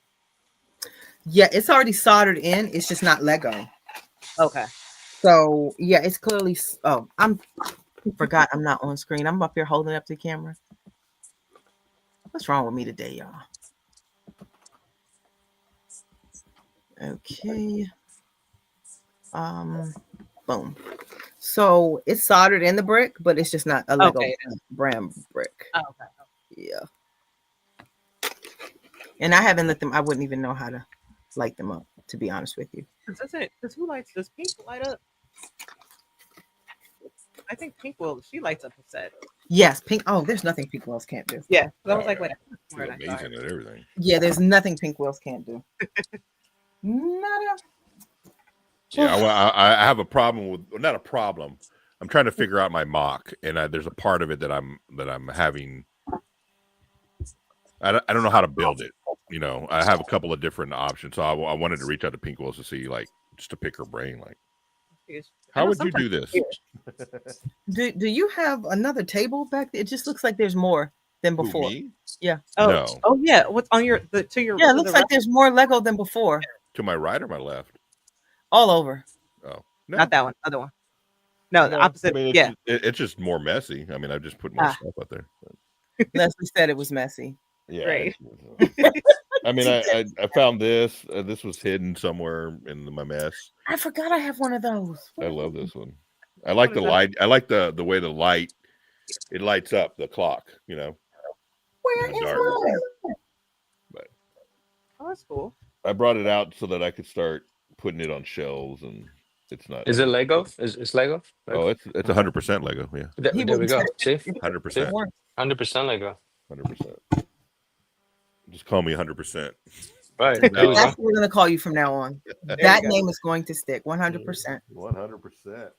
Yeah, it's already soldered in. It's just not Lego. Okay. So yeah, it's clearly. Oh, I forgot I'm not on screen. I'm up here holding up the camera. What's wrong with me today, y'all? Okay. Boom. So it's soldered in the brick, but it's just not a Lego brand brick. Oh, okay. Yeah. And I haven't lit them. I wouldn't even know how to light them up, to be honest with you. Because who lights this pink light up? I think Pink will. She lights up the set. Yes, Pink. Oh, there's nothing Pink Wells can't do. Yeah. I was like, wait. She's amazing at everything. Yeah, there's nothing Pink Wells can't do. Nada. Yeah, well, I have a problem with not a problem. I'm trying to figure out my mock, and there's a part of it that I'm having. I don't know how to build it. You know, I have a couple of different options, so I wanted to reach out to Pink Wells to see, like, just to pick her brain, like, how would you do this? Do you have another table back there? It just looks like there's more than before. Who, me? Yeah. Oh, No. oh yeah. What's on your to your? Yeah, it looks like there's more Lego than before. To my right or my left? All over. Oh, no. Not that one. Other one. No, the opposite. I mean, yeah. it's just more messy. I mean, I've just put more stuff out there. Leslie said it was messy. Yeah. Right. I mean, I found this. This was hidden somewhere in my mess. I forgot I have one of those. I love this one. I like the light. I like the way the light. It lights up the clock. You know. Where in is the dark. mine? But Oh, that's cool. I brought it out so that I could start putting it on shelves, and it's not. Is it Lego? Is Lego? Oh, it's 100% Lego. Yeah, There we go. See, 100%. 100% Lego. 100%. Just call me 100%. Right. That's what we're gonna call you from now on. That name is going to stick. 100%. 100%.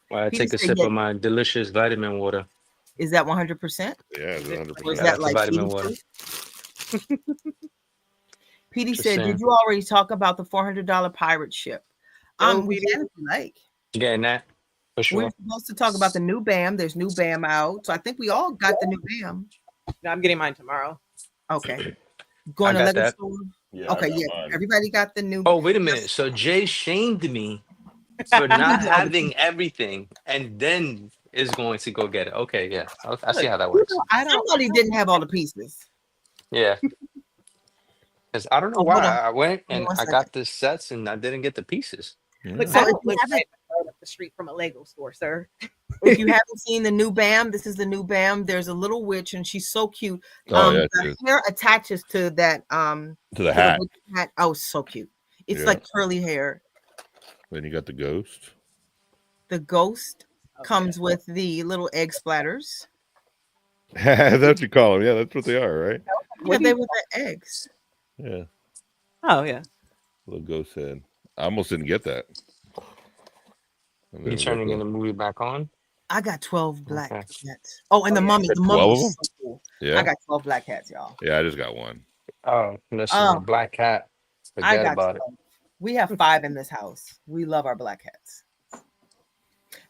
While I take a sip of my delicious vitamin water. Is that 100%? Yeah, it's Or is 100%. that like vitamin 82? water. PD Just said, saying. "Did you already talk about the $400 pirate ship?" We can if you like. You getting that? For sure. We're supposed to talk about the new BAM. There's new BAM out, so I think we all got the new BAM. No, I'm getting mine tomorrow. Okay, going I to got Lego that. store. Yeah, Okay, I got yeah, mine. everybody got the new. Oh, wait a minute. So Jay shamed me for not having everything, and then is going to go get it. Okay, yeah, I see how that works. Somebody didn't have all the pieces. Yeah, because I don't know Oh, why hold on. I went and One I got the sets and I didn't get the pieces. Look, So I if don't you live haven't- right up the street from a Lego store, sir. If you haven't seen the new BAM, this is the new BAM. There's a little witch, and she's so cute. Oh yeah, The hair attaches to that to the to hat. witch hat. Oh, it's so cute. It's Yeah. like curly hair. Then you got the ghost. The ghost. Comes with the little egg splatters. That's what you call them. Yeah, that's what they are, right? Yeah, they were the eggs. Yeah. Oh yeah. Little ghost head. I almost didn't get that. And then You we got turning the- in the movie back on? I got 12 black Okay. cats. Oh, and the mummy. Got The mummy 12 of was so cool. Yeah. I got 12 black cats, y'all. Yeah, I just got one. Oh, listen, Oh. Black Cat. I Forget got about it. 12. We have 5 in this house. We love our black cats.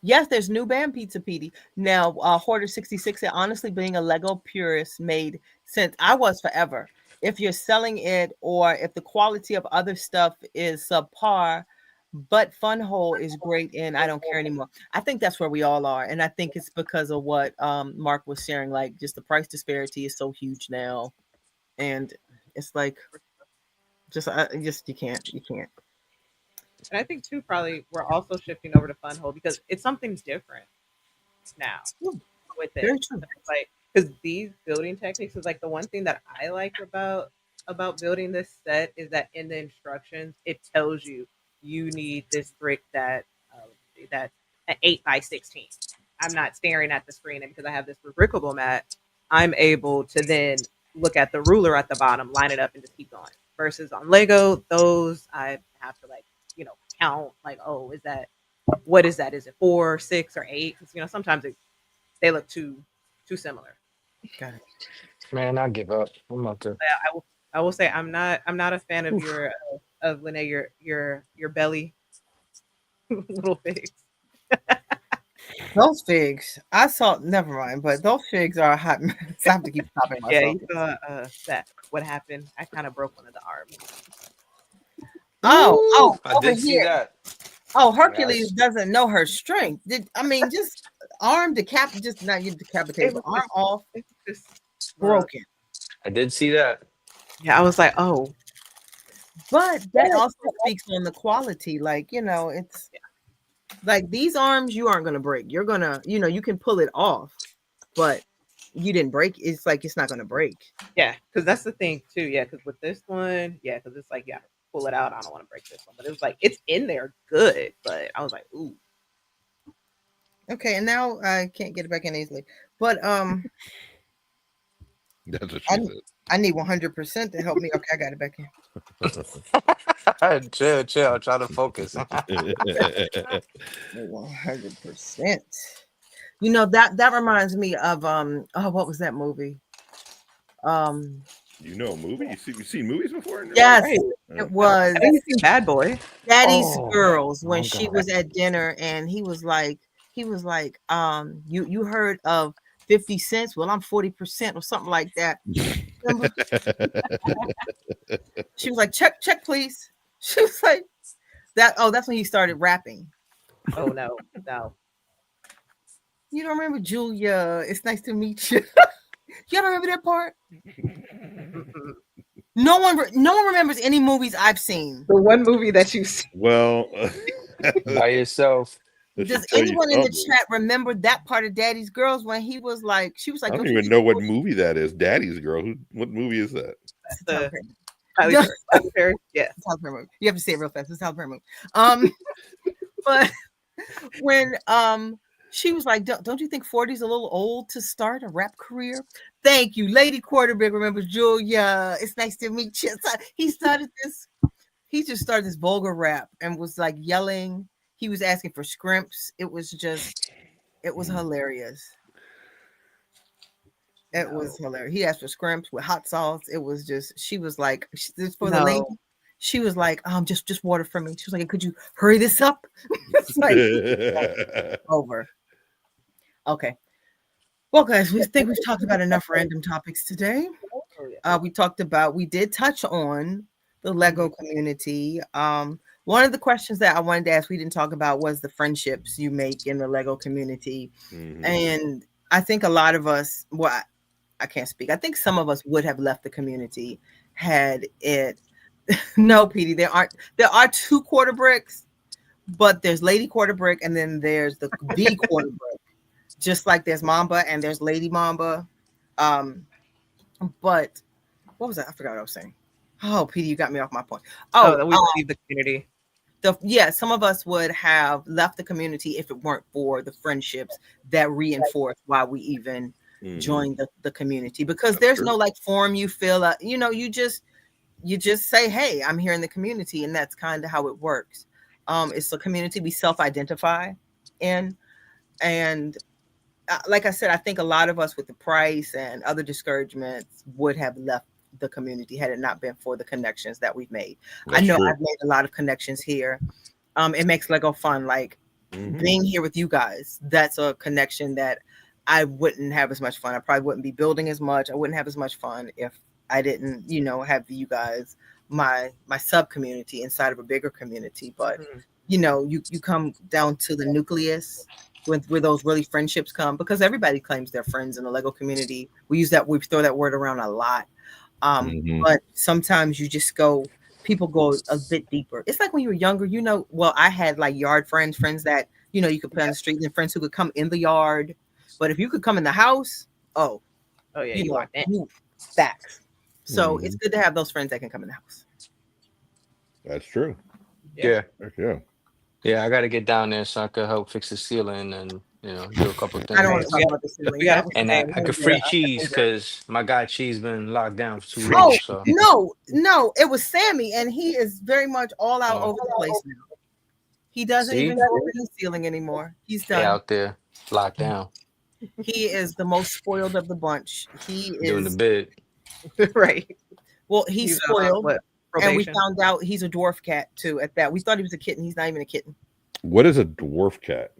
Yes, there's new band Pizza Petey. Now, Hoarder 66 said, honestly, being a Lego purist made sense. I was forever. If you're selling it or if the quality of other stuff is subpar, but Fun Hole is great and I don't care anymore. I think that's where we all are. And I think it's because of what Mark was sharing, like just the price disparity is so huge now. And it's like, just you can't. And I think too, probably we're also shifting over to Fun Hole because it's something different now with it. Very true. It's like because these building techniques is like the one thing that I like about building this set is that in the instructions it tells you need this brick that that's an 8x16. I'm not staring at the screen, and because I have this rebrickable mat, I'm able to then look at the ruler at the bottom, line it up, and just keep going. Versus on Lego, those I have to like count like, oh, what is that? Is it 4, 6, or 8? Because sometimes they look too similar. Got it. Man, I give up. I'm about to. I will say I'm not a fan of your of Lene your belly little figs. Those figs, I saw. Never mind, but those figs are a hot mess. I have to keep stopping myself. Yeah, you saw that. What happened? I kind of broke one of the arms. Oh, I over did see here. that. Oh, Hercules doesn't know her strength. Just arm just not you decapitated, but arm off, It's just broken. I did see that. Yeah, I was like, oh, But that also speaks on the quality. Like, it's like these arms you aren't gonna break. You're gonna, you can pull it off, but you didn't break. It's like it's not gonna break. yeah, because that's the thing too. Yeah, because with this one, yeah, because it's like, yeah, pull it out. I don't want to break this one, but it was like it's in there good. But I was like, ooh. Okay, and now I can't get it back in easily. But That's what she said. I need 100% to help me. Okay, I got it back in. Chill. I'm trying to focus. 100%. That reminds me of what was that movie? Movies? You've seen movies before? Yes, Right. it was I think you seen Bad Boy. Daddy's Oh, Girls when my she God. was at dinner and he was like, you heard of 50 cents? Well, I'm 40% or something like that. Remember? She was like, check, please. She was like, that's when he started rapping. Oh no. You don't remember Julia? It's nice to meet you. You don't remember that part? Mm-mm. No one remembers any movies I've seen. The one movie that you see. Well, By yourself. Does anyone in the chat remember that part of Daddy's Girls when he was like, she was like, I don't you even think know what movie that is. Daddy's Girl. What movie is that? it's a Tyler Perry- Tyler Perry. Yeah. it's a Tyler Perry movie. You have to say it real fast. It's a Tyler Perry movie. But when she was like, don't you think 40 is a little old to start a rap career? Thank you. Lady Quarterback remembers Julia. It's nice to meet you. So he just started this vulgar rap and was like yelling. He was asking for scrimps. It was hilarious. It was hilarious. He asked for scrimps with hot sauce. It was just, she was like, this for the lady. She was like, just water for me. She was like, could you hurry this up? It's like over. Okay. Well, guys, we think we've talked about enough random topics today. We did touch on the Lego community. One of the questions that I wanted to ask, we didn't talk about, was the friendships you make in the Lego community. Mhm. And I think a lot of us, well, I can't speak. I think some of us would have left the community had it. No, Petey, there are 2 quarter bricks, but there's Lady Quarter Brick and then there's the quarter brick. Just like there's Mamba and there's Lady Mamba. But what was that? I forgot what I was saying. Oh, Petey, you got me off my point. Oh, we leave the community. some of us would have left the community if it weren't for the friendships that reinforce why we even join the community, because there's no like form you fill out, you just say, hey, I'm here in the community, and that's kind of how it works. It's a community we self-identify in, and like I said, I think a lot of us with the price and other discouragements would have left the community had it not been for the connections that we've made. That's I know true. I've made a lot of connections here. It makes Lego fun, like being here with you guys. That's a connection that I wouldn't have as much fun. I probably wouldn't be building as much. I wouldn't have as much fun if I didn't, have you guys, my sub community inside of a bigger community. But you come down to the nucleus where those really friendships come, because everybody claims they're friends in the Lego community. We throw that word around a lot. But sometimes people go a bit deeper. It's like when you were younger, well, I had like yard friends that, you could play on the street, and friends who could come in the yard. But if you could come in the house, oh yeah, facts. So it's good to have those friends that can come in the house. That's true. Yeah. Yeah. Yeah, I got to get down there so I could help fix the ceiling and do a couple things. I don't want to talk about the ceiling. And I could free cheese because my guy Cheese been locked down for too long. So no, it was Sammy, and he is very much all out over the place now. He doesn't even go to the ceiling anymore. He's done. out there locked down. He is the most spoiled of the bunch. He is doing the bid. Right. Well, he's spoiled. And we found out he's a dwarf cat too. At that, we thought he was a kitten. He's not even a kitten. What is a dwarf cat?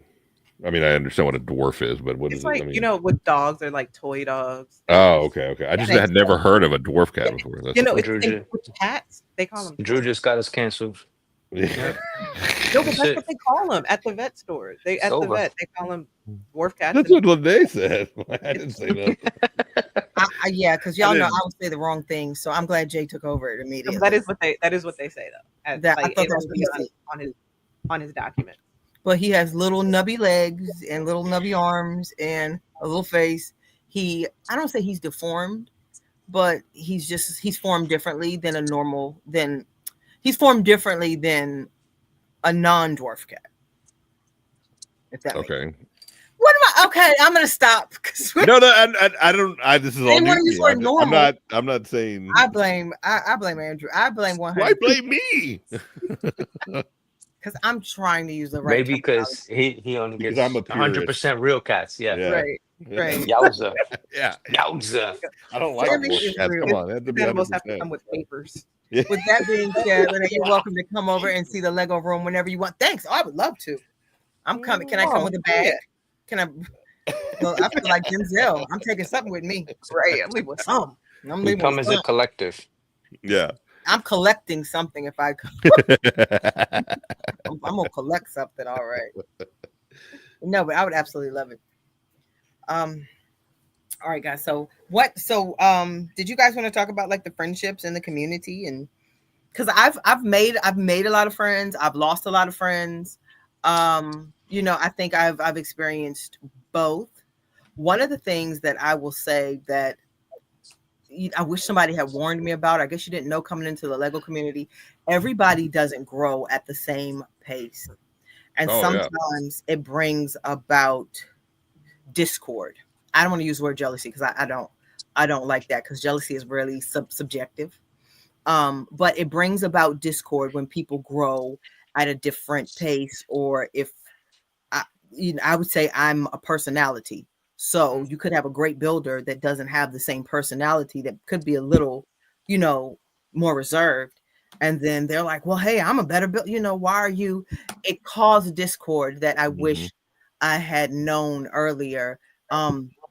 I mean, I understand what a dwarf is, but what it's is like, it? I mean, with dogs, they're like toy dogs. Oh, okay. I just had never heard of a dwarf cat before. With cats, they call them. Drew just got us canceled. Yeah. No, but that's what they call them at the vet store. The vet, they call them dwarf cats. That's what they said. I didn't say that. Yeah, because y'all know I would say the wrong thing, so I'm glad Jay took over it immediately. That is what they say though. I thought that was on his document. But he has little nubby legs and little nubby arms and a little face. I don't say he's deformed, but he's formed differently than a non-dwarf cat. If that makes sense. What am I? Okay, I'm gonna stop. No, I don't. This is all new. I'm not saying. I blame Andrew. I blame 100. Why blame me? Because I'm trying to use the right. Maybe because he only gets 100% real cats. Yeah. Right. Yowza. Yeah. Yowza. I don't like dwarf cats. Come on, animals have to come with papers. Yeah. With that being said, you're welcome to come over and see the Lego room whenever you want. Thanks. I would love to. I'm coming. Can I come with a bag? Can I? Well, I feel like Denzel. I'm taking something with me. Right. I'm leaving with some. We come as a collective. Yeah. I'm collecting something if I come. I'm gonna collect something. All right. No, but I would absolutely love it. All right, guys. So did you guys want to talk about like the friendships in the community? And because I've made a lot of friends, I've lost a lot of friends. I think I've experienced both. One of the things that I will say that I wish somebody had warned me about, I guess you didn't know coming into the Lego community, everybody doesn't grow at the same pace. And sometimes it brings about discord. I don't want to use the word jealousy because I don't like that, because jealousy is really subjective. But it brings about discord when people grow at a different pace, or if I would say I'm a personality. So you could have a great builder that doesn't have the same personality, that could be a little, more reserved. And then they're like, well, hey, I'm a better builder. Why are you? It caused discord that I wish I had known earlier.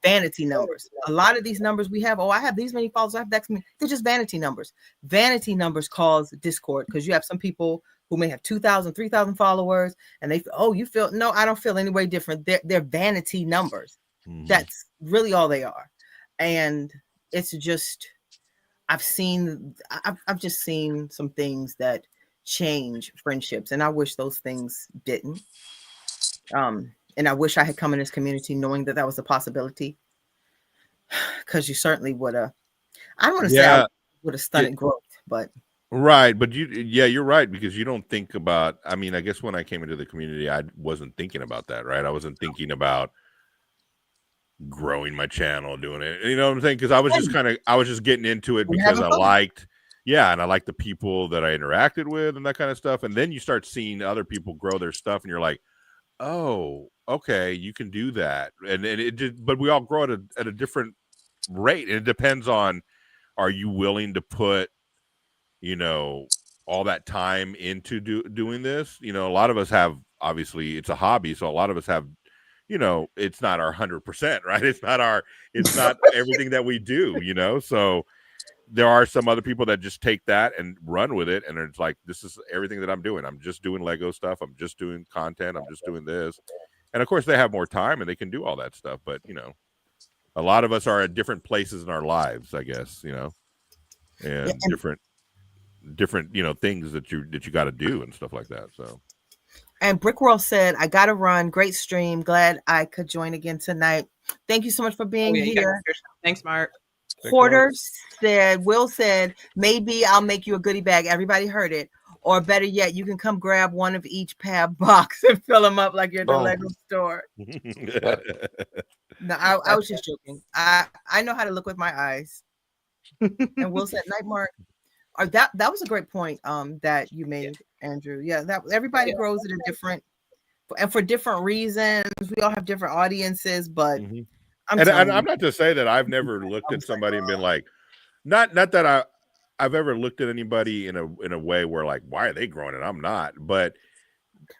Vanity numbers. A lot of these numbers we have, I have these many followers, I have that many. They're just vanity numbers. Vanity numbers cause discord, because you have some people who may have 2,000, 3,000 followers, and they you feel, no, I don't feel any way different. They're vanity numbers. That's really all they are. And it's just, I've just seen some things that change friendships, and I wish those things didn't. And I wish I had come in this community knowing that was a possibility, because you certainly would have. I don't want to say I would have stunted growth, but Right, but you're right, because you don't think about. I mean, I guess when I came into the community, I wasn't thinking about that, right? I wasn't thinking about growing my channel, doing it. You know what I'm saying? Because I was just getting into it We're because having I fun. liked, yeah, and I liked the people that I interacted with and that kind of stuff. And then you start seeing other people grow their stuff, and you're like, oh, okay, you can do that. And it did, but we all grow at a different rate. And it depends on, are you willing to put, you know, all that time into doing this? You know, a lot of us have, obviously it's a hobby, so a lot of us have, you know, it's not our 100%, right? It's not everything that we do, you know. So there are some other people that just take that and run with it, and it's like, this is everything that I'm doing. I'm just doing Lego stuff. I'm just doing content. I'm just doing this. And of course they have more time and they can do all that stuff, but you know, a lot of us are at different places in our lives, I guess, you know, and different, you know, things that you got to do and stuff like that. So, and Brickworld said, I gotta run. Great stream. Glad I could join again tonight. Thank you so much for being here. Thanks, Mark. Porter said, Will said, maybe I'll make you a goodie bag. Everybody heard it. Or better yet, you can come grab one of each pad box and fill them up like you're at the Lego store. No, I was just joking. I know how to look with my eyes. And Will said, night, Mark. That was a great point that you made, Andrew. Yeah, that everybody grows at a different, and for different reasons. We all have different audiences, but I'm not to say that I've never looked at somebody and been like, not that I've ever looked at anybody in a way where like, why are they growing and I'm not? But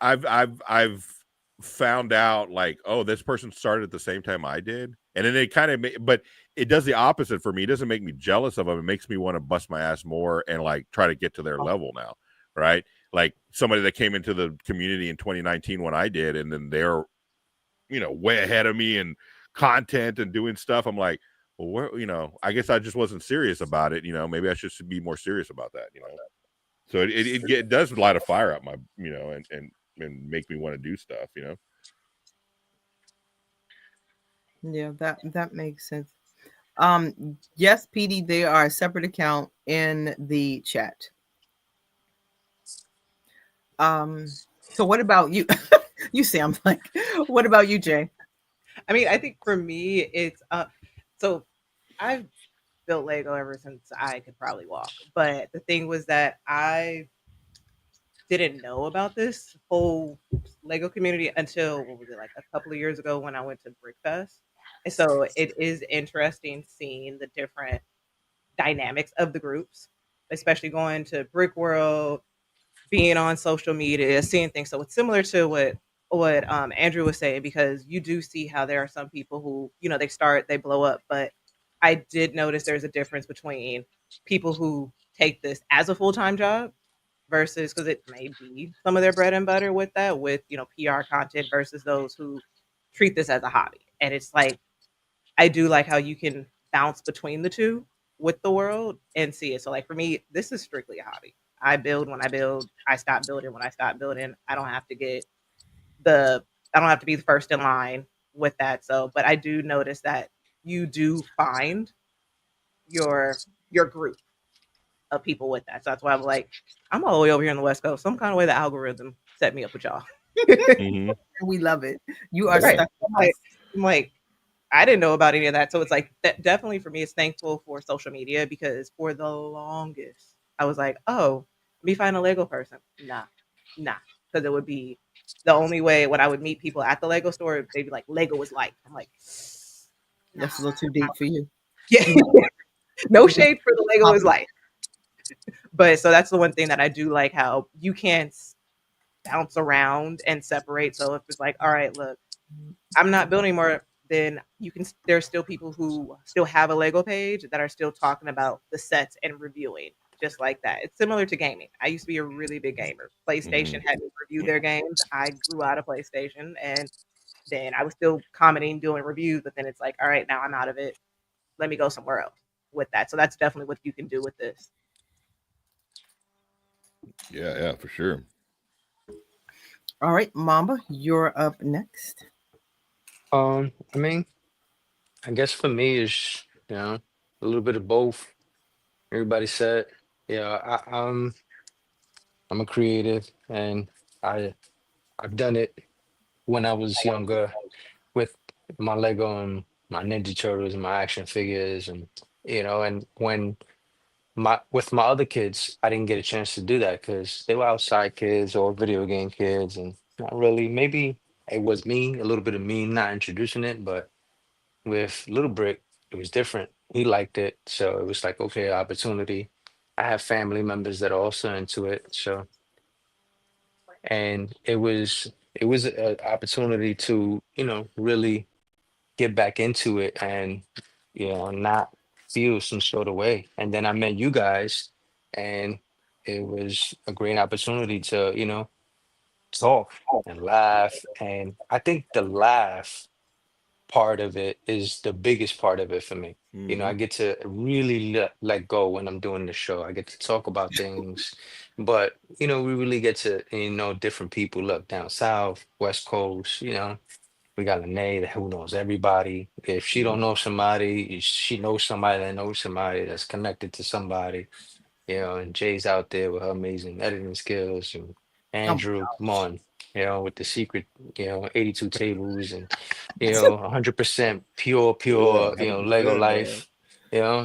I've found out like, oh, this person started at the same time I did, and then it kind of, but it does the opposite for me. It doesn't make me jealous of them. It makes me want to bust my ass more and like try to get to their level now, right? Like somebody that came into the community in 2019 when I did, and then they're, you know, way ahead of me and content and doing stuff. I'm like, well, where, you know, I guess I just wasn't serious about it. You know, maybe I should be more serious about that. You know, so it does light a fire up my, you know, and make me want to do stuff. You know. Yeah, that makes sense. Yes, PD, they are a separate account in the chat. So what about you? You sound like, what about you, Jay? I mean, I think for me, it's so I've built Lego ever since I could probably walk. But the thing was that I didn't know about this whole Lego community until, what was it, like a couple of years ago when I went to Brickfest. And so it is interesting seeing the different dynamics of the groups, especially going to Brickworld, being on social media, seeing things. So it's similar to what Andrew was saying, because you do see how there are some people who, you know, they blow up. But I did notice there's a difference between people who take this as a full-time job versus, because it may be some of their bread and butter with that, with, you know, PR content, versus those who treat this as a hobby. And it's like, I do like how you can bounce between the two with the world and see it. So like for me, this is strictly a hobby. I build when I build. I stop building when I stop building. I don't have to be the first in line with that. So, but I do notice that you do find your group of people with that. So that's why I'm like, I'm all the way over here on the West Coast. Some kind of way the algorithm set me up with y'all. We love it. You are right. stuck. I'm like, I didn't know about any of that. So it's like, definitely for me, it's thankful for social media, because for the longest, I was like, oh, let me find a Lego person. Nah. Because it would be the only way when I would meet people at the Lego store, they'd be like, Lego is life. I'm like, that's a little too deep for you. Yeah. No shade for the Lego is life. But so that's the one thing that I do like, how you can bounce around and separate. So if it's like, all right, look, I'm not building more, then there's still people who still have a Lego page that are still talking about the sets and reviewing just like that. It's similar to gaming. I used to be a really big gamer. PlayStation had me review their games. I grew out of PlayStation, and then I was still commenting, doing reviews, but then it's like, all right, now I'm out of it. Let me go somewhere else with that. So that's definitely what you can do with this. Yeah, for sure. All right, Mamba, you're up next. I mean, I guess for me is, you know, a little bit of both. Everybody said, I'm a creative, and I I've done it when I was younger with my Lego and my Ninja Turtles and my action figures, and and when my other kids, I didn't get a chance to do that because they were outside kids or video game kids, and not really. Maybe it was me, a little bit of me not introducing it, but with Little Brick, it was different. He liked it, so it was like, okay, opportunity. I have family members that are also into it, so and it was an opportunity to really get back into it and not feel some sort of way. And then I met you guys, and it was a great opportunity to talk and laugh. And I think the laugh part of it is the biggest part of it for me. I get to really let go when I'm doing the show. I get to talk about things, but we really get to different people. Look, down south, West Coast, we got Lene who knows everybody. If she don't know somebody, she knows somebody that knows somebody that's connected to somebody. And Jay's out there with her amazing editing skills, and Oh, Andrew, come on, with the secret, 82 tables, and 100% pure, Yeah, Lego 100%. life.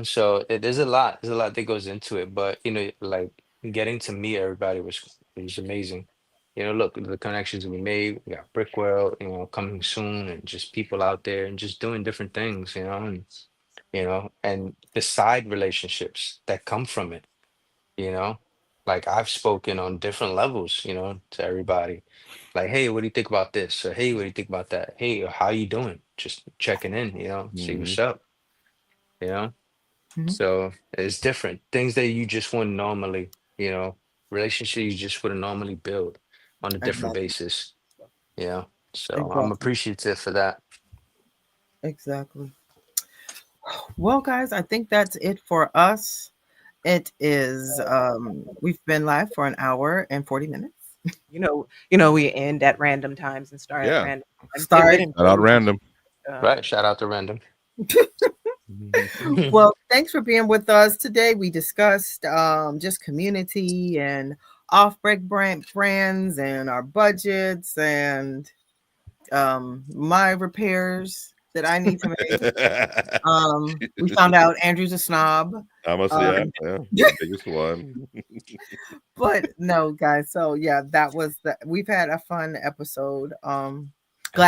So there's a lot that goes into it, but like getting to meet everybody was amazing. Look, the connections we made, we got Brickwell, coming soon, and just people out there and just doing different things, and the side relationships that come from it, you know. Like I've spoken on different levels, to everybody. Like, hey, what do you think about this? Or hey, what do you think about that? Hey, how you doing? Just checking in, see Mhm. what's up, you know. Mhm. So it's different. Things that you just wouldn't normally, relationships you just wouldn't normally build on a different Exactly. basis. Yeah. So I'm Exactly. appreciative for that. Exactly. Well, guys, I think that's it for us. It is we've been live for an hour and 40 minutes. We end at random times and start at Yeah, random times. It Start. not improves. random. Right. Shout out to Random. Well, thanks for being with us today. We discussed just community and off break brands and our budgets and my repairs that I need to make. We found out Andrew's a snob. I must say, Um, yeah, the biggest one. but no, guys. So yeah, that was the. We've had a fun episode. Glad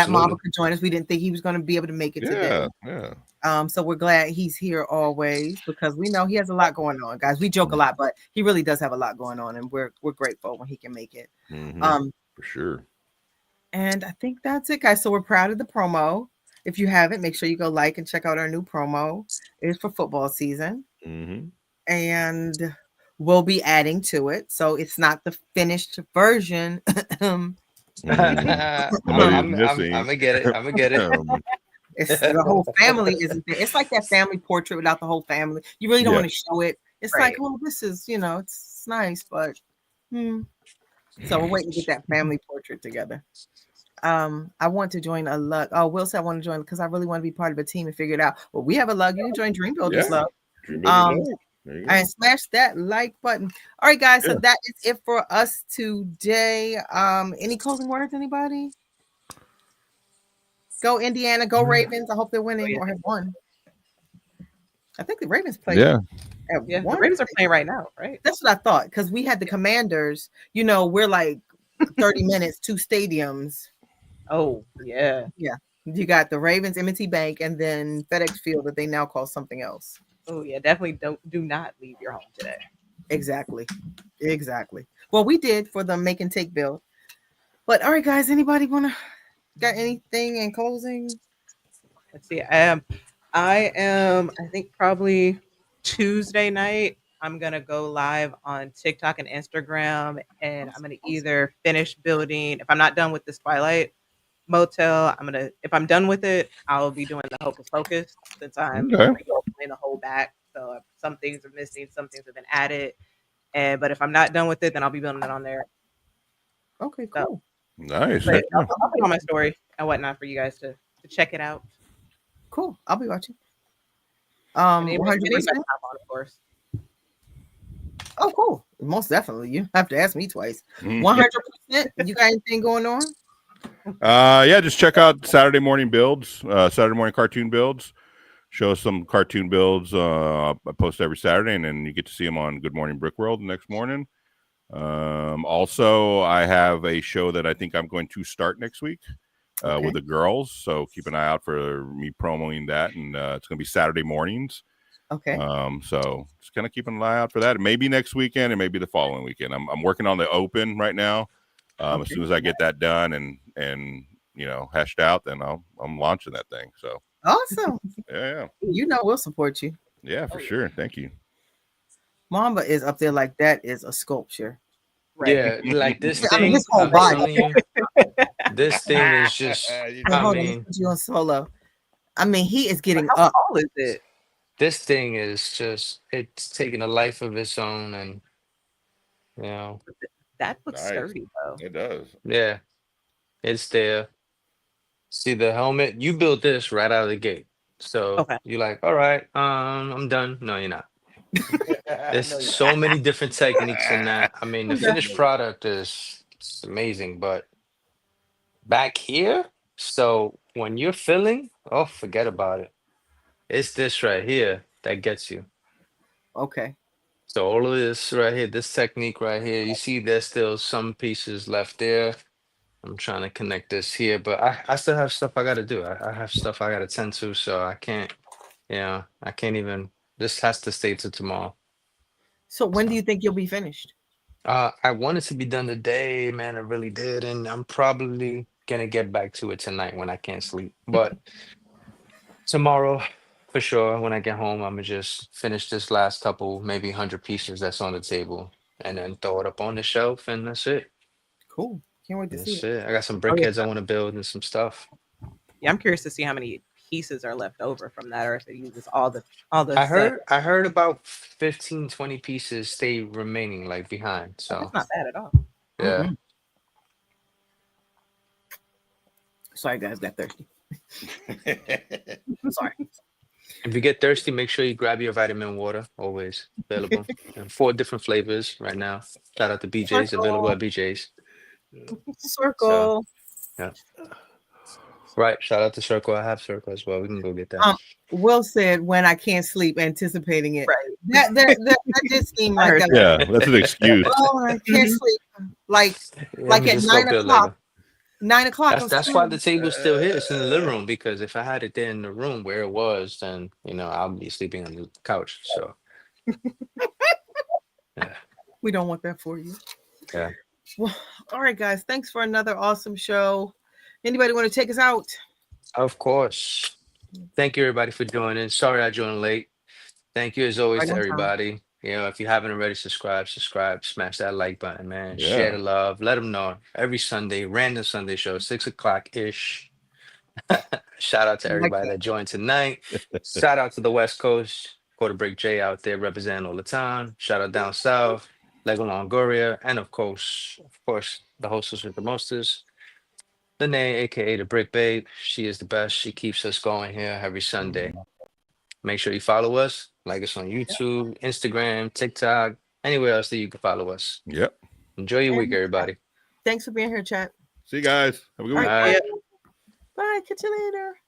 Mama Absolutely. could join us. We didn't think he was going to be able to make it today. Yeah, yeah. So we're glad he's here always because we know he has a lot going on, guys. We joke a lot, but he really does have a lot going on, and we're grateful when he can make it. Mhm. Um, For sure. and I think that's it, guys. So we're proud of the promo. If you haven't, make sure you go like and check out our new promo. It is for football season, Mhm. and we'll be adding to it. So it's not the finished version. Mhm. Somebody's I'm missing. gonna get it. I'm gonna get it. It's the whole family isn't there. It's like that family portrait without the whole family. You really don't Yeah. want to show it. It's Right. like, well, this is, it's nice, but so we're waiting to get that family portrait together. I want to join a lug. Oh, Will said I want to join because I really want to be part of a team and figure it out. Well, we have a lug. You can join Dream Builders Yeah. Lug. Dream Builders Um, Love. There you go. and smash that like button. All right, guys. So Yeah. that is it for us today. Any closing words, anybody? Go Indiana, go Ravens. I hope they're winning or have won. I think the Ravens played Yeah. at Yeah, the one. Ravens are playing right now, right? That's what I thought because we had the Commanders. We're like 30 minutes, 2 stadiums. Oh, yeah. Yeah, you got the Ravens, M&T Bank, and then FedEx Field that they now call something else. Oh, yeah. Definitely do not leave your home today. Exactly. Well, we did for the make and take bill. But all right, guys, anybody got anything in closing? Let's see. I think probably Tuesday night, I'm going to go live on TikTok and Instagram, and I'm going to either finish building, if I'm not done with this Twilight Motel, if I'm done with it, I'll be doing the Hocus Pocus since I'm Okay. reopening the whole back. So some things are missing, some things have been added. But if I'm not done with it, then I'll be building it on there. Okay, So, cool. Nice. but Heck yeah. I'll put on my story and whatnot for you guys to check it out. Cool. I'll be watching. And anybody 100%. can hop on, of course. Oh, cool. Most definitely. You have to ask me twice. Mhm. 100%. You got anything going on? Yeah, just check out Saturday morning builds, Saturday morning cartoon builds. Show us some cartoon builds. I post every Saturday, and then you get to see them on Good Morning Brick World the next morning. Also, I have a show that I think I'm going to start next week with the girls. So keep an eye out for me promoting that, and it's going to be Saturday mornings. Okay. So just kind of keeping an eye out for that. Maybe next weekend, and maybe the following weekend. I'm working on the open right now. As soon as I get that done and hashed out, then I'm launching that thing. So Awesome. yeah, You know we'll support you. yeah, for sure. Thank you. Mamba is up there like that is a sculpture. Right. Yeah, like this I mean, thing. his whole I'm body. telling you, this thing is just. Hold I on, let me mean, put you on solo. I mean, he is getting How up. tall is it? this thing is just—it's taking a life of its own, and you know, That looks Nice. sturdy though. It does. yeah, it's there. See the helmet? You built this right out of the gate, so Okay. you're like, all right, I'm done. No, you're not. There's so many different techniques in that. I mean, the finished product is it's amazing, but back here, so when you're filling, oh, forget about it. It's this right here that gets you. Okay. So all of this right here, this technique right here, you see there's still some pieces left there. I'm trying to connect this here, but I still have stuff I gotta do. I have stuff I gotta tend to, so I can't, I can't even, this has to stay to tomorrow. So when do you think you'll be finished? I wanted to be done today, man. I really did, and I'm probably gonna get back to it tonight when I can't sleep. But tomorrow, for sure, when I get home, I'm gonna just finish this last couple, maybe 100 pieces that's on the table, and then throw it up on the shelf, and that's it. Cool. Can't wait to see That's it. it. I got some Oh, yeah. brickheads I want to build and some stuff. Yeah, I'm curious to see how many pieces are left over from that, or if it uses all the I set. heard about 15, 20 pieces stay remaining like behind. So That's not bad at all. yeah. Mhm. Sorry, guys, got thirsty. I'm sorry. If you get thirsty, make sure you grab your vitamin water. Always available. And 4 different flavors right now. Shout out to BJ's, available at BJ's. Circle. Yeah. Right. Shout out to Circle. I have Circle as well. We can go get that. Will said when I can't sleep, anticipating it. Right. That just seemed like a, Yeah, that's an excuse. oh, I can't sleep. Like Let me at just go 9 build o'clock. Lego. 9 o'clock. That's why the table's still here. It's in the living room because if I had it there in the room where it was, then I'll be sleeping on the couch. So yeah. We don't want that for you. Yeah. Well, all right, guys. Thanks for another awesome show. Anybody want to take us out? Of course. Thank you everybody for joining. Sorry I joined late. Thank you as always Right to on time. everybody. If you haven't already subscribed, smash that like button, man. Yeah. Share the love. Let them know. Every Sunday, random Sunday show, 6 o'clock ish. Shout out to everybody that joined tonight. Shout out to the West Coast, Quarter Break J out there representing all the time. Shout out down south, Lego Longoria, and of course, the hostess with the mostest, Lene, aka the Brick Babe. She is the best. She keeps us going here every Sunday. Make sure you follow us, like us on YouTube, Instagram, TikTok, anywhere else that you can follow us. Yep. Enjoy your week, everybody. Thanks for being here, chat. See you guys. Have a good All week. right. All right. Bye. Catch you later.